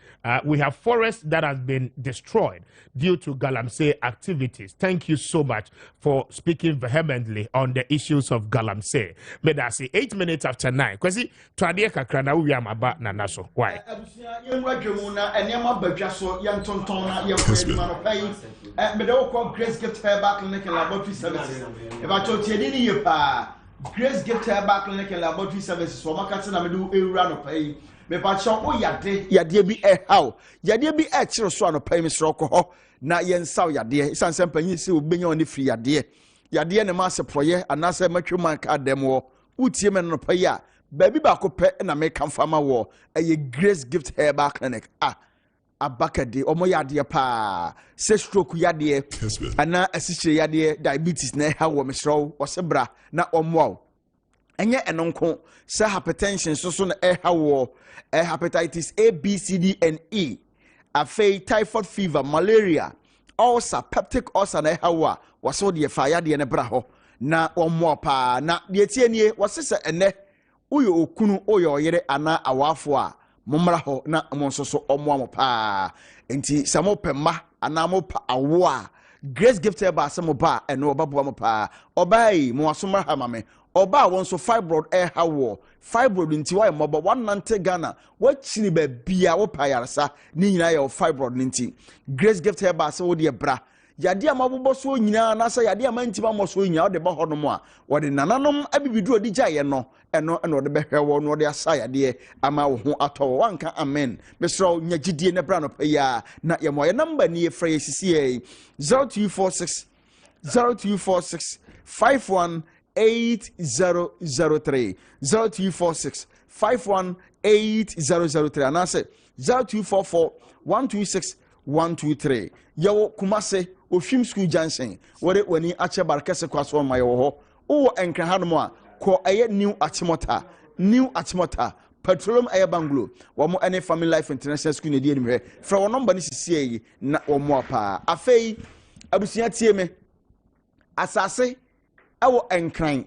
we have forests that has been destroyed due to Galamsey activities. Thank you so much for speaking vehemently on the issues of Galamsey. May I say 8 minutes after 9? Kwesi twadie kakra na we am about na naso. Why? Grace Gift Fairback Clinic and Laboratory Services. If I told you Grace Gift Fairback Clinic and Laboratory Services, so my cousin I do a run of pay. Me pa cho o yade bi e how yade bi e kire so ano pay me sro ko ho na yen saw yade isan sempanyi se obenya oni free yade ne ma se proye anase matweman ka dem wo utie me no pay a baby ba ko pe na me kan fama wo e Grace Gift Fairback Clinic abakade omo yade pa se stroke yade ana asichire yade diabetes na ha wo me sro wo se bra na omo enye enonko se hypertension so na wo hepatitis A, B, C, D, and E, afei typhoid fever, malaria, ulcer, peptic ulcer na hawa, waso de fire de ne braho, na omo pa na de tienie wasese ene uyo okunu uyo yere ana awafo a momra ho na monsoso omo pa enti samopema ana mo pa awo a Grace Gift ba samo ba eno obaboa mo pa obai mo asomra ha mame oba won so fibroid hawo fibroid nti wa mobo 190 Ghana wachini ba bia wo payarsa ni nyina ye fibroid nti Grace Gift ba so de bra yade amabobo so nyina na sa yade amantima mo so nyina wo de ba honom a wo de nananom abibidu odi gyaye no eno de behwe wo no de asa yade ama wo ho atọ wanka amen besro nyagidie ne bra no paya na ye mo ye number ni ye fra ye sisi 0246 51 8003 0246 51 8003 and I say 0244 126 123 yawo kumase ofim school junction wore wani ache barkese kwaso ma yawo ho enkran hanmo a ko eye new achimota petroleum air banglo wamo any family life international school ne die nimhe fra wo number ni sisi yi na wo mo pa afei abusia tie me asase ewo enkran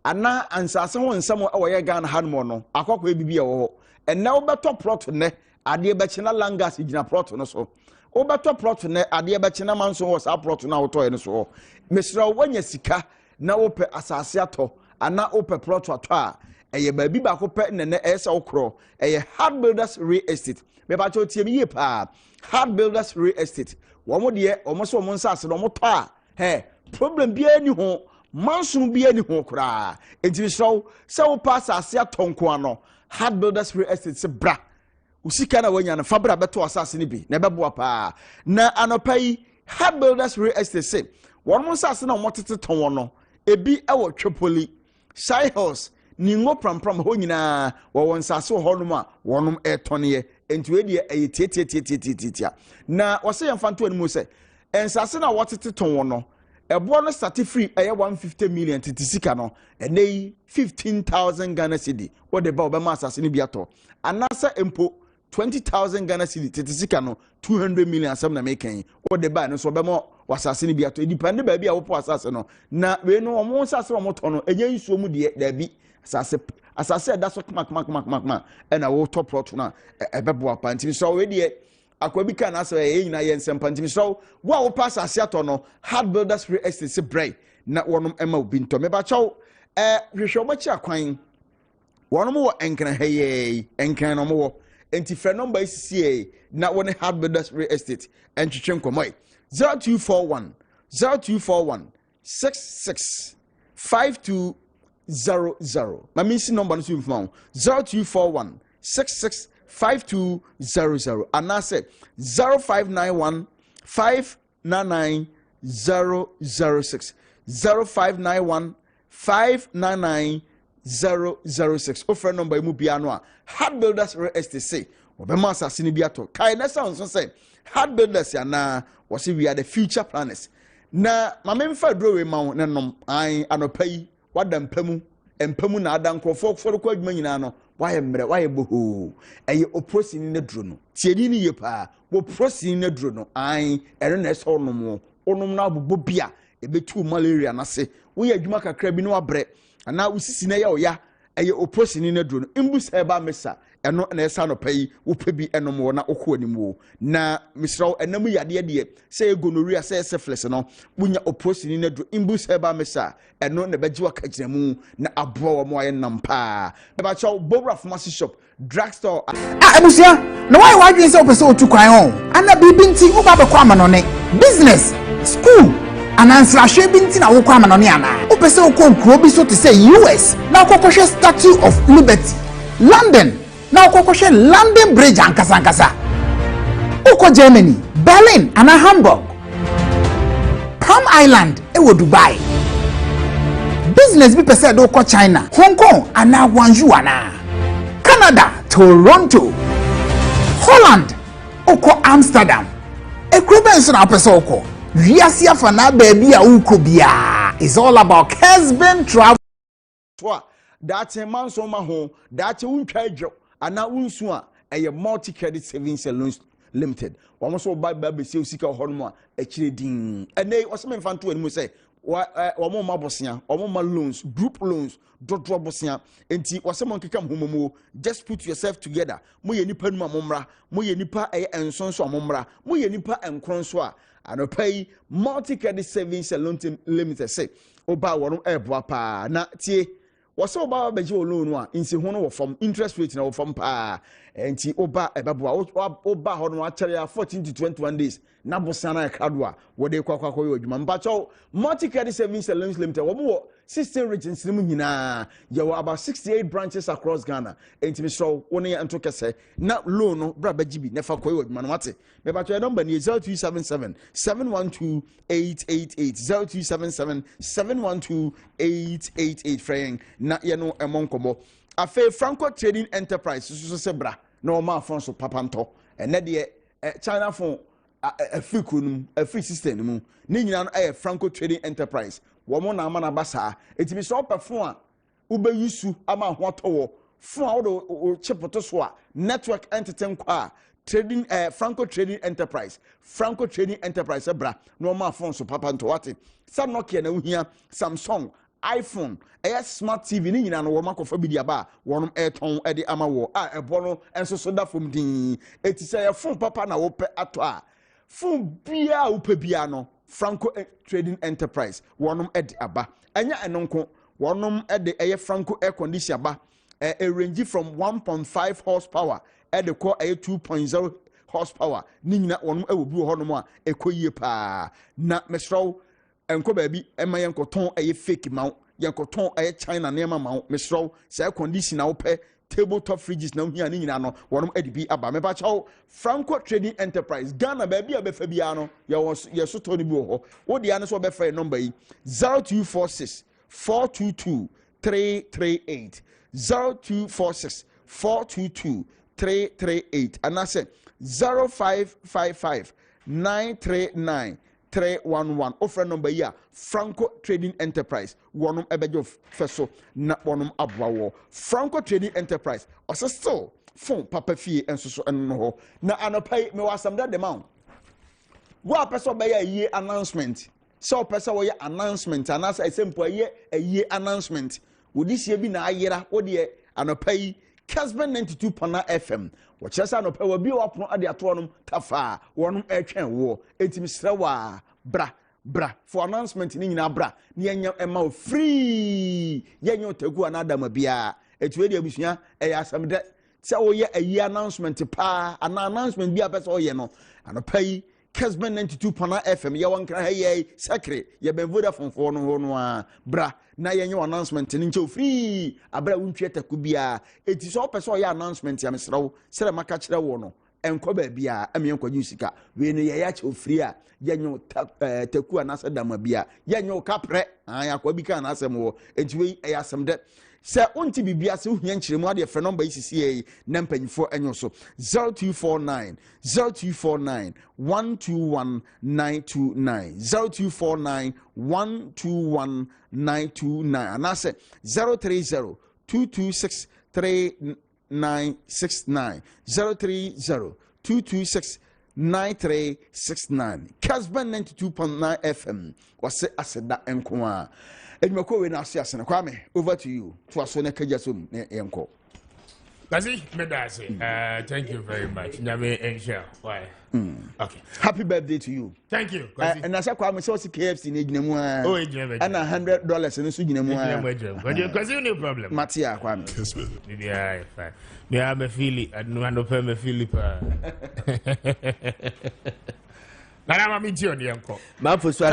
ana ansase ho nsam ewo ye Ghana hanmo no akokọ ebibi ewo enna wo beto plot ne ade be chena langas gina plot no so wo beto plot ne ade be chena manso wo sa plot na wo to ne so mesra wanya sika na wo pe asase ato ana wo pe plot ato a eye baabi ba ko pe ne esa okro eye hard builders real estate me ba cho tie me ye pa hard builders real estate wo mo de wo mo so mo nsase no mo to a problem bia ni ho manso bia ni ho kra enti so wo pass asase atonko ano hard builders real estate se bra usika na wanya na fabra beto asase ni bi na bebo pa na anopai hard builders real estate se won mo nsase na mo tete ton wono ebi ewo twepoli shy house ni ngo prampram ho nyina wo won nsase ho no ma wonum etonye enti we de tietia na wo se yemfanto ani mu se ensase na wo tete ton wono ebo no start free 150 million titisika no enei 15,000 Ghana cedi wo de ba obema asase ni biato anasa empo 20,000 Ghana cedi titisika no 200 million asem na mekan wo de ba no so obema wasase ni biato e depend ba bia wo po asase no na we no omo asase wo moto no enye nsuo mu de da bi asase da so kmak na wo top plot na ebebo apa ntimi so we de akwabi kan asa nyina ye nsempa ntimi so wo pass asiato no hard builders real estate se bray na wonom ema obi nto me ba chaw hwehwe omachi akwan wonom wo enkran heye enkran no mo enti frɛ number isi na wone hard builders real estate entwetwe nkomoy 0241 66 5200 my missing number no so mfam 0241 66 5200 and I said 0591 599 006 0591 599 006 offer number mu bia no a hard builders real estate say obema asase ni biato kai na sound so say hard builders ya na was we are the future planners na mamemfa drowe ma ne nom an anopai wadam empamu na adankrofo for ko adwuma nyina no waye mre waye boho eye oprosini ne duro no tieni ni ye pa wo prosini ne duro no an ere na so no onum na abobɔ bia ebetu malaria na se wo ye adwuma kakra bi no wabre ana usisi na ye oya eye oprosini ne duro no imbus eba mesa eno na esa no pai wo pebi enom wo na okɔ animu na misraw enam yade de se gonorrhea se syphilis no bunya oprosini ne duro imbus eba mesa eno na beji wakagina mu na abo wo mo aye nampa eba chaw bobra pharmacy shop drugstore abusia na why wadwen se opese otu kwan ho ana bibi nti wo ba be kwa manone business school anansrahwe bi nti na wo kwa manone ana opese okonkuro bi so to say US na kokoshe Statue of Liberty London na kokoshe London Bridge ankasa uko Germany Berlin ana Hamburg Palm Island ewo Dubai business bi pese do ko China Hong Kong ana Guangzhou ana Canada Toronto Holland uko Amsterdam ekrubenso na pese uko Viasia fana baby a uko bia is all about Kessben travel that a man so ma ho that untwa adwo ana unsu a eye multi credit savings and loans limited wo so ba be se usika ho no a akire din ene wo se memfanto ani mu say wo mo ma bosia wo ma loans group loans dodro bosia enti wo se mo nkeka homomo just put yourself together mo ye nipa nu amomra mo ye nipa eye ensonso amomra mo ye nipa enkronso a anopai multi credit savings and loans limited say oba wono eboa pa na tie wose oba beje loan no a insi ho no wo from interest rate na wo from pa enti oba ebeboa oba ho no a 14 to 21 days na bosana kadwa wo de kwakwa yo adwuma mpacho multi credit savings and loans limited wo 16 regions nim nyina ye were about 68 branches across Ghana entimi so woni ento kese na loan no bra bagibi na fa koyo adwuma no mate me ba to number ni 0277 712 888 0277 712 888 fraying na ye no emonkobo afa Franco Trading Enterprise so se bra na o ma fon so papanto ene de China phone a free kunum a free system mu ni nyina no Franco Trading Enterprise wo mo na ama na basa etimi so perform a ube yusu ama ho towo fun a wo chipoto so a network entity kwa trading Franco Trading Enterprise bra no ma phone so papa nto wate sam Nokia na uhia Samsung iPhone smart TV ni nyina no wo makofa bi dia ba wonom eton e de ama wo a ebo no enso so da fom din etise ye phone papa na wo pe ato a phone bia wo pe bia no Franco Trading Enterprise wonom ed aba enya enonko wonom ed Franco air conditioner ba a range from 1.5 horsepower ed ko 2.0 horsepower ni nyina wonom ewobi ho no a ekoyie pa na mesro enko baabi ema yenkoton fake mount yenkoton China nema mount mesro say conditioner wo pe tabletop fridges na hia ni nyina no wonom edibi aba me ba chawo Franco Trading Enterprise Ghana baabi a befa bia no ye so to ni bi ho wo dia no so befa number yi 0246 422 338 0246 422 338 and I say 0555 939 311 offer number here Franco Trading Enterprise wonum ebejo feso na wonum abwawo Franco Trading Enterprise also still phone papa fie enso so eno ho na anopai me wasam that the mount wa person be ye announcement so person wo ye announcement and as I simple ye announcement wodi sie bi na ayera wo de anopai Kessben 92.9 FM wochesa no pe wa bi wapono ade atonom tafa wonum etwen wo etimi srewa bra for announcement ni nyina bra ni enya ema free yenyo tagu anada mabia etuwe de abusua asam de se wo ye ayi announcement pa ana announcement bi apese wo ye no anopai Kessben 92.9 FM ye wankra haye secret ye ben Vodafone fo no ho no a bra na yenyo announcement ni nche free abra wuntwe taku bia eti so pese wo ye announcement ya mesrawo sere maka kire wo no enko ba bia ame enko sika we no ye ya che free a yenyo taku anasa dama bia yenyo kapre ya kwa bika anasa mo eti we asem de se onti bibia se ohia nkyeremu ade frɛ number ICCA na mpanyifo enyo so 0249 121 929 0249 121 929 anase 030 226 3969 030 226 9369 Kessben 92.9 FM wase aseda enkoa edumako we na asiase na Kwame over to you to aso na kajasom yenko Kazi medase thank you very much nyame ensha why okay happy birthday to you thank you Kazi and asa Kwame so KFC na ginemu a oh ginemu ana $100 no so ginemu a Kazi no problem Matia Kwame yeah fine me am feel no pay me feel pa Nana mami ti odi enko. Man for so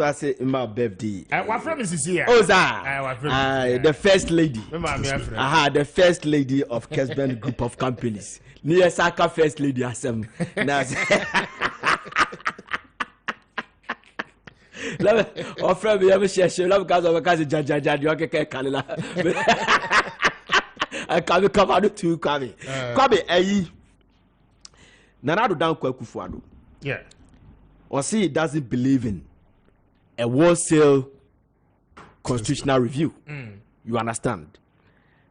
ase my birthday. What from is here? Oh sir. The first lady. The first lady of Kessben group of companies. Near Saka first lady asem. Na Love offer me am share love because jaja you okay kalila. I can't come out to Kwame. Kwame ayi. Nana do dan Kwakufuado. Yeah. Or see, he doesn't believe in a wholesale constitutional review. You understand?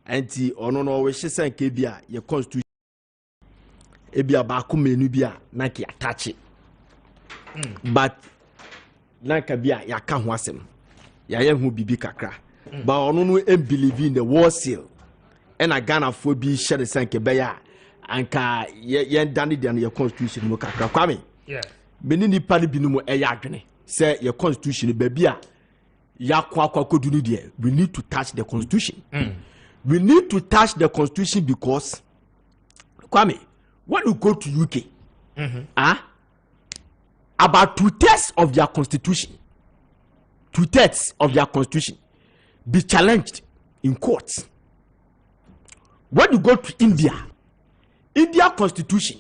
And the no we she say kebia your constitution ebia ba ko menu bia na ki attach it. But na ka bia ya ka ho asem. Ya ye hu bibi kakra. But ono no believe in the wholesale. And a Ghana for be share say kebeya anka ye dani dan your constitution mo kakra Kwame. Yeah. Benini pani binumu adwene say your constitution baby a yakwa kodunu de we need to touch the constitution. We need to touch the constitution because Kwame when you go to UK about 2/3 of their constitution, 2/3 of their constitution be challenged in courts. When you go to India constitution,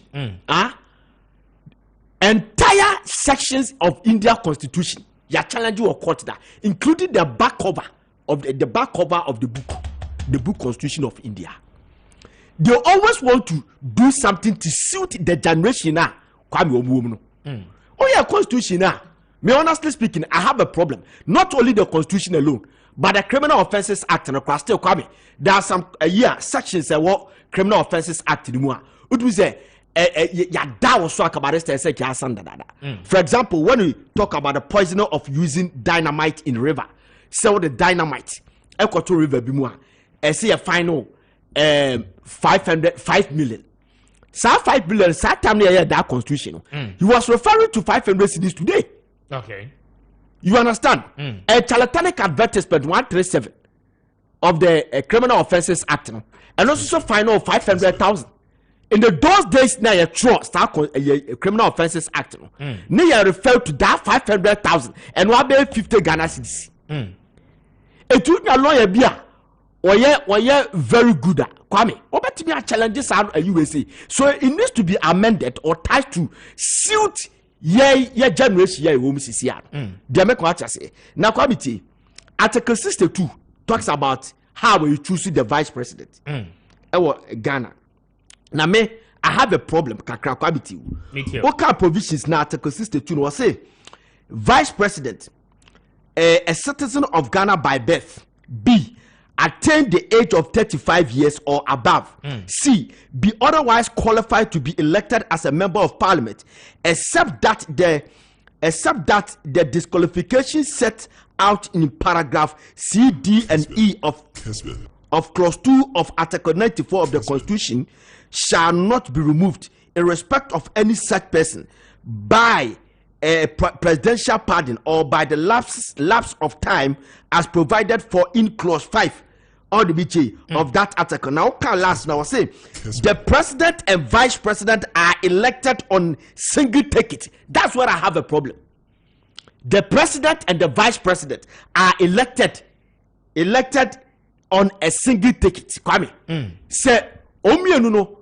entire sections of India constitution, you are challenging a court that, including the back cover of the book Constitution of India. They always want to do something to suit the generation now. Oh yeah, constitution now. Me honestly speaking, I have a problem. Not only the constitution alone, but the Criminal Offences Act and across still Kwame. There are some sections that what Criminal Offences Act in more. It was for example, when we talk about the poisoner of using dynamite in river, so the dynamite, Ekoto River Bimua, I see a final 5 million. So 5 billion, time that constitution. He was referring to 500 cities today. Okay. You understand? A charlatanic advertisement 137 of the Criminal Offences Act, and also final 500,000. In those days, now a Criminal Offences Act, now refer to that 500,000 and what be 50 Ghana cedis. A junior lawyer beer, or very good at Kwame. But me challenges are a USA, so it needs to be amended or tied to suit ye generation ye home CCR. They make what I say. Now, Kwame, Article 62 talks about how we choose the vice president. Ghana. Now, I have a problem. Me too. What kind of provisions now Article 62 was say? Vice president, a citizen of Ghana by birth. B, attain the age of 35 years or above. C, be otherwise qualified to be elected as a member of parliament, except that the disqualification set out in paragraph C, D, and E of clause 2 of Article 94 of the Constitution shall not be removed in respect of any such person by a presidential pardon or by the lapse of time as provided for in clause 5 or the BJ of that article. Now, I say the president and vice president are elected on single ticket. That's where I have a problem. The president and the vice president are elected on a single ticket. Kwame, say omienu no.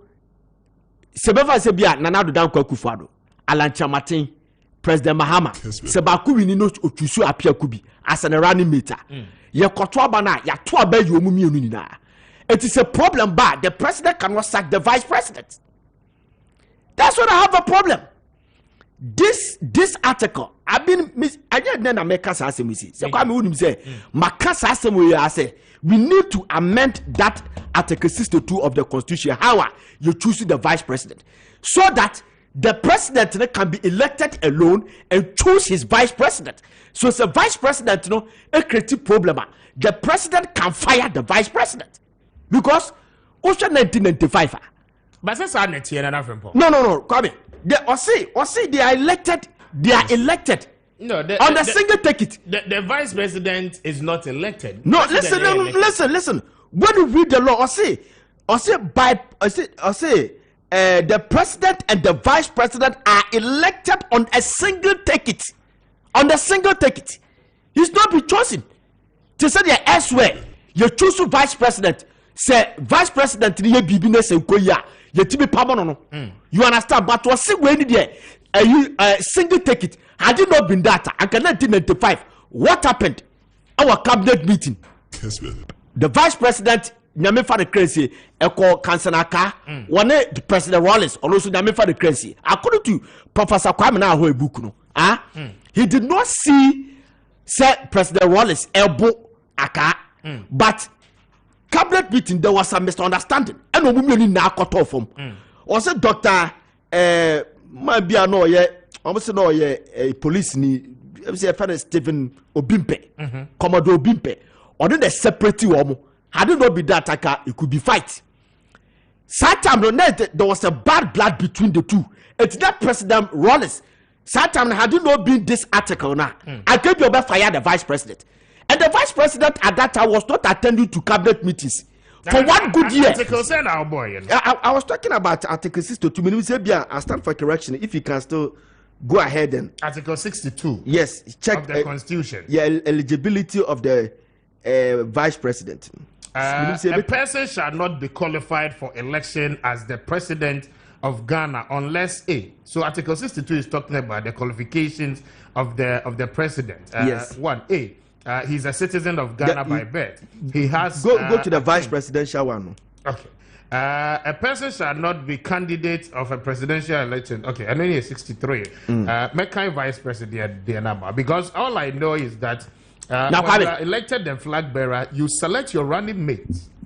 Sebeva sebia Nana Addo Akufo-Addo, Alan Chamatin, President Mahama, Sebaku Winino Otusu Appiah Kubi as an running mate. Ye kotwa bana ya to aba yi omu mienu nyina. It is a problem, but the president cannot sack the vice president. That's what I have a problem. This article, I didn't know make us ask him. So Kwame would say, Makasa asem say we need to amend that Article 62 of the Constitution. How you choose the vice president, so that the president can be elected alone and choose his vice president. So it's a vice president, a creative problem. The president can fire the vice president because Ocean 1995. But that's not No. Come they are elected. They are elected. No, on the single ticket. The vice president is not elected. No, listen. When you read the law, the president and the vice president are elected on a single ticket. On the single ticket, he's not be chosen. To say the elsewhere, you choose vice president. Say vice president ni bibine se koya. You to be permanent. You understand? But was see when there a single ticket. Had it not been that, I can 1995. What happened? Our cabinet meeting. Kessben. The vice president, Nyame for the crazy, Eko Kansanaka, one the President Wallace, also Nyame for the crazy. According to Professor Kwame Appiah Kubi, he did not see President Wallace elbow Aka, but cabinet meeting there was a misunderstanding. And no woman now cut off him. Also, Doctor, might be a no almost no a police ni. Say a Stephen Obimpe, Commodore Obimpe, or then the separate woman. Had it not been that it could be fight. Satam there was a bad blood between the two. It's not President Wallace. Satam had it not been this article now, I gave you fire the vice president. And the vice president at that time was not attending to cabinet meetings. For 1 good year. I was talking about Article 62. I stand for correction if you can still go ahead and Article 62. Yes, check of the Constitution. Yeah, eligibility of the vice president. A person shall not be qualified for election as the president of Ghana unless so Article 62 is talking about the qualifications of the president. Yes. 1A. He's a citizen of Ghana by birth. He has go to the vice presidential one. Okay. A person shall not be candidate of a presidential election. Okay, and then 63. Make vice president the number, because all I know is that now when you are elected the flag bearer, you select your running mate.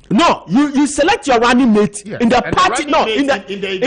No, you select your running mate in the party. No, in the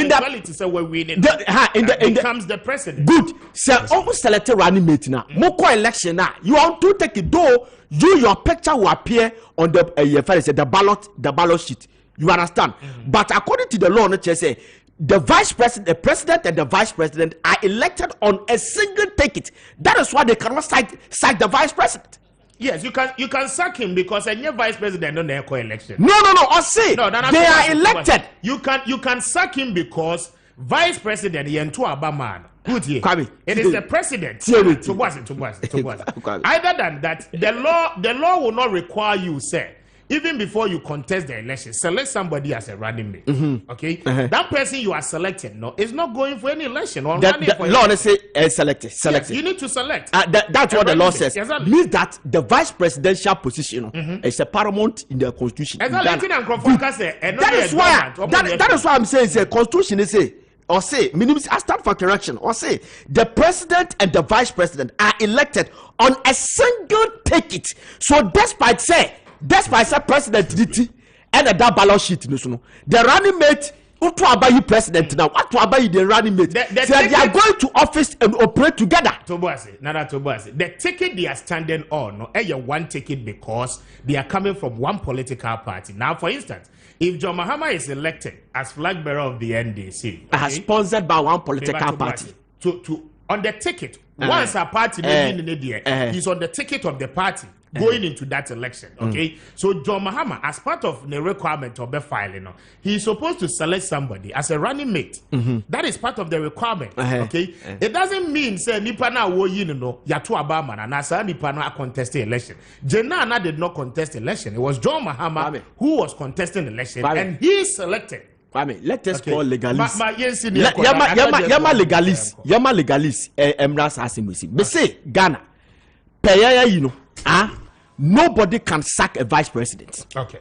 equality. So we're winning. Becomes the president. Good. So almost select a running mate now. Moko election now. You want to take it though. Your picture will appear on the ballot sheet. You understand? But according to the law, say the vice president, the president, and the vice president are elected on a single ticket. That is why they cannot sack the vice president. Yes, you can sack him because a new vice president don't have election. No. I say they are elected. You can sack him because vice president Yentu Abaman. It is the president. Either than that, the law will not require you, say, even before you contest the election, select somebody as a running mate. Okay, that person you are selecting is not going for any election or running for law. Let's say selected. Yes, you need to select. That's what the law says. Exactly. Means that the vice presidential position is a paramount in the constitution. Exactly. That is why I'm saying the constitution is I start for correction. Or say the president and the vice president are elected on a single ticket. So despite president DT and the ballot sheet, the running mate, president now, what to abide the running mate? They are going to office and operate together. The ticket they are standing on, one ticket because they are coming from one political party. Now, for instance, if John Mahama is elected as flag bearer of the NDC, sponsored by one political party, on the ticket, once a party he's on the ticket of the party going into that election. Okay, so John Mahama, as part of the requirement of the filing, he is supposed to select somebody as a running mate. That is part of the requirement. Okay, it doesn't mean say nipa na wo yatu abama na nasa nipa na contest election. Jenana did not contest election. It was John Mahama who was contesting election, and he selected. Let us call legalists. Yama legalists. Emras Asimisi. But say Ghana, nobody can sack a vice president. Okay.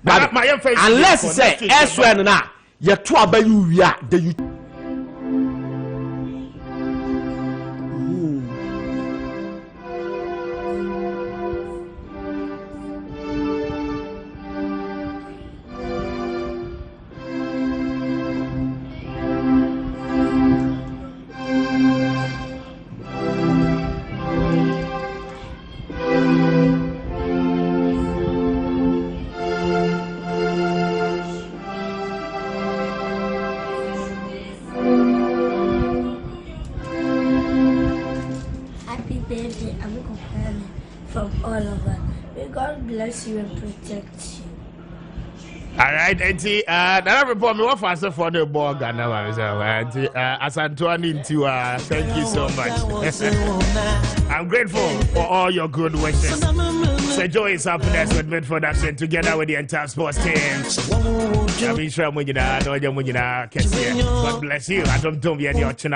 Unless say elsewhere now, you two about you you and protect you. All right, Auntie. That report me what faster for the ball Ghana. Auntie, thank you so much. I'm grateful for all your good wishes. So joy is happiness with mid production together with the entire sports team. God bless you. I don't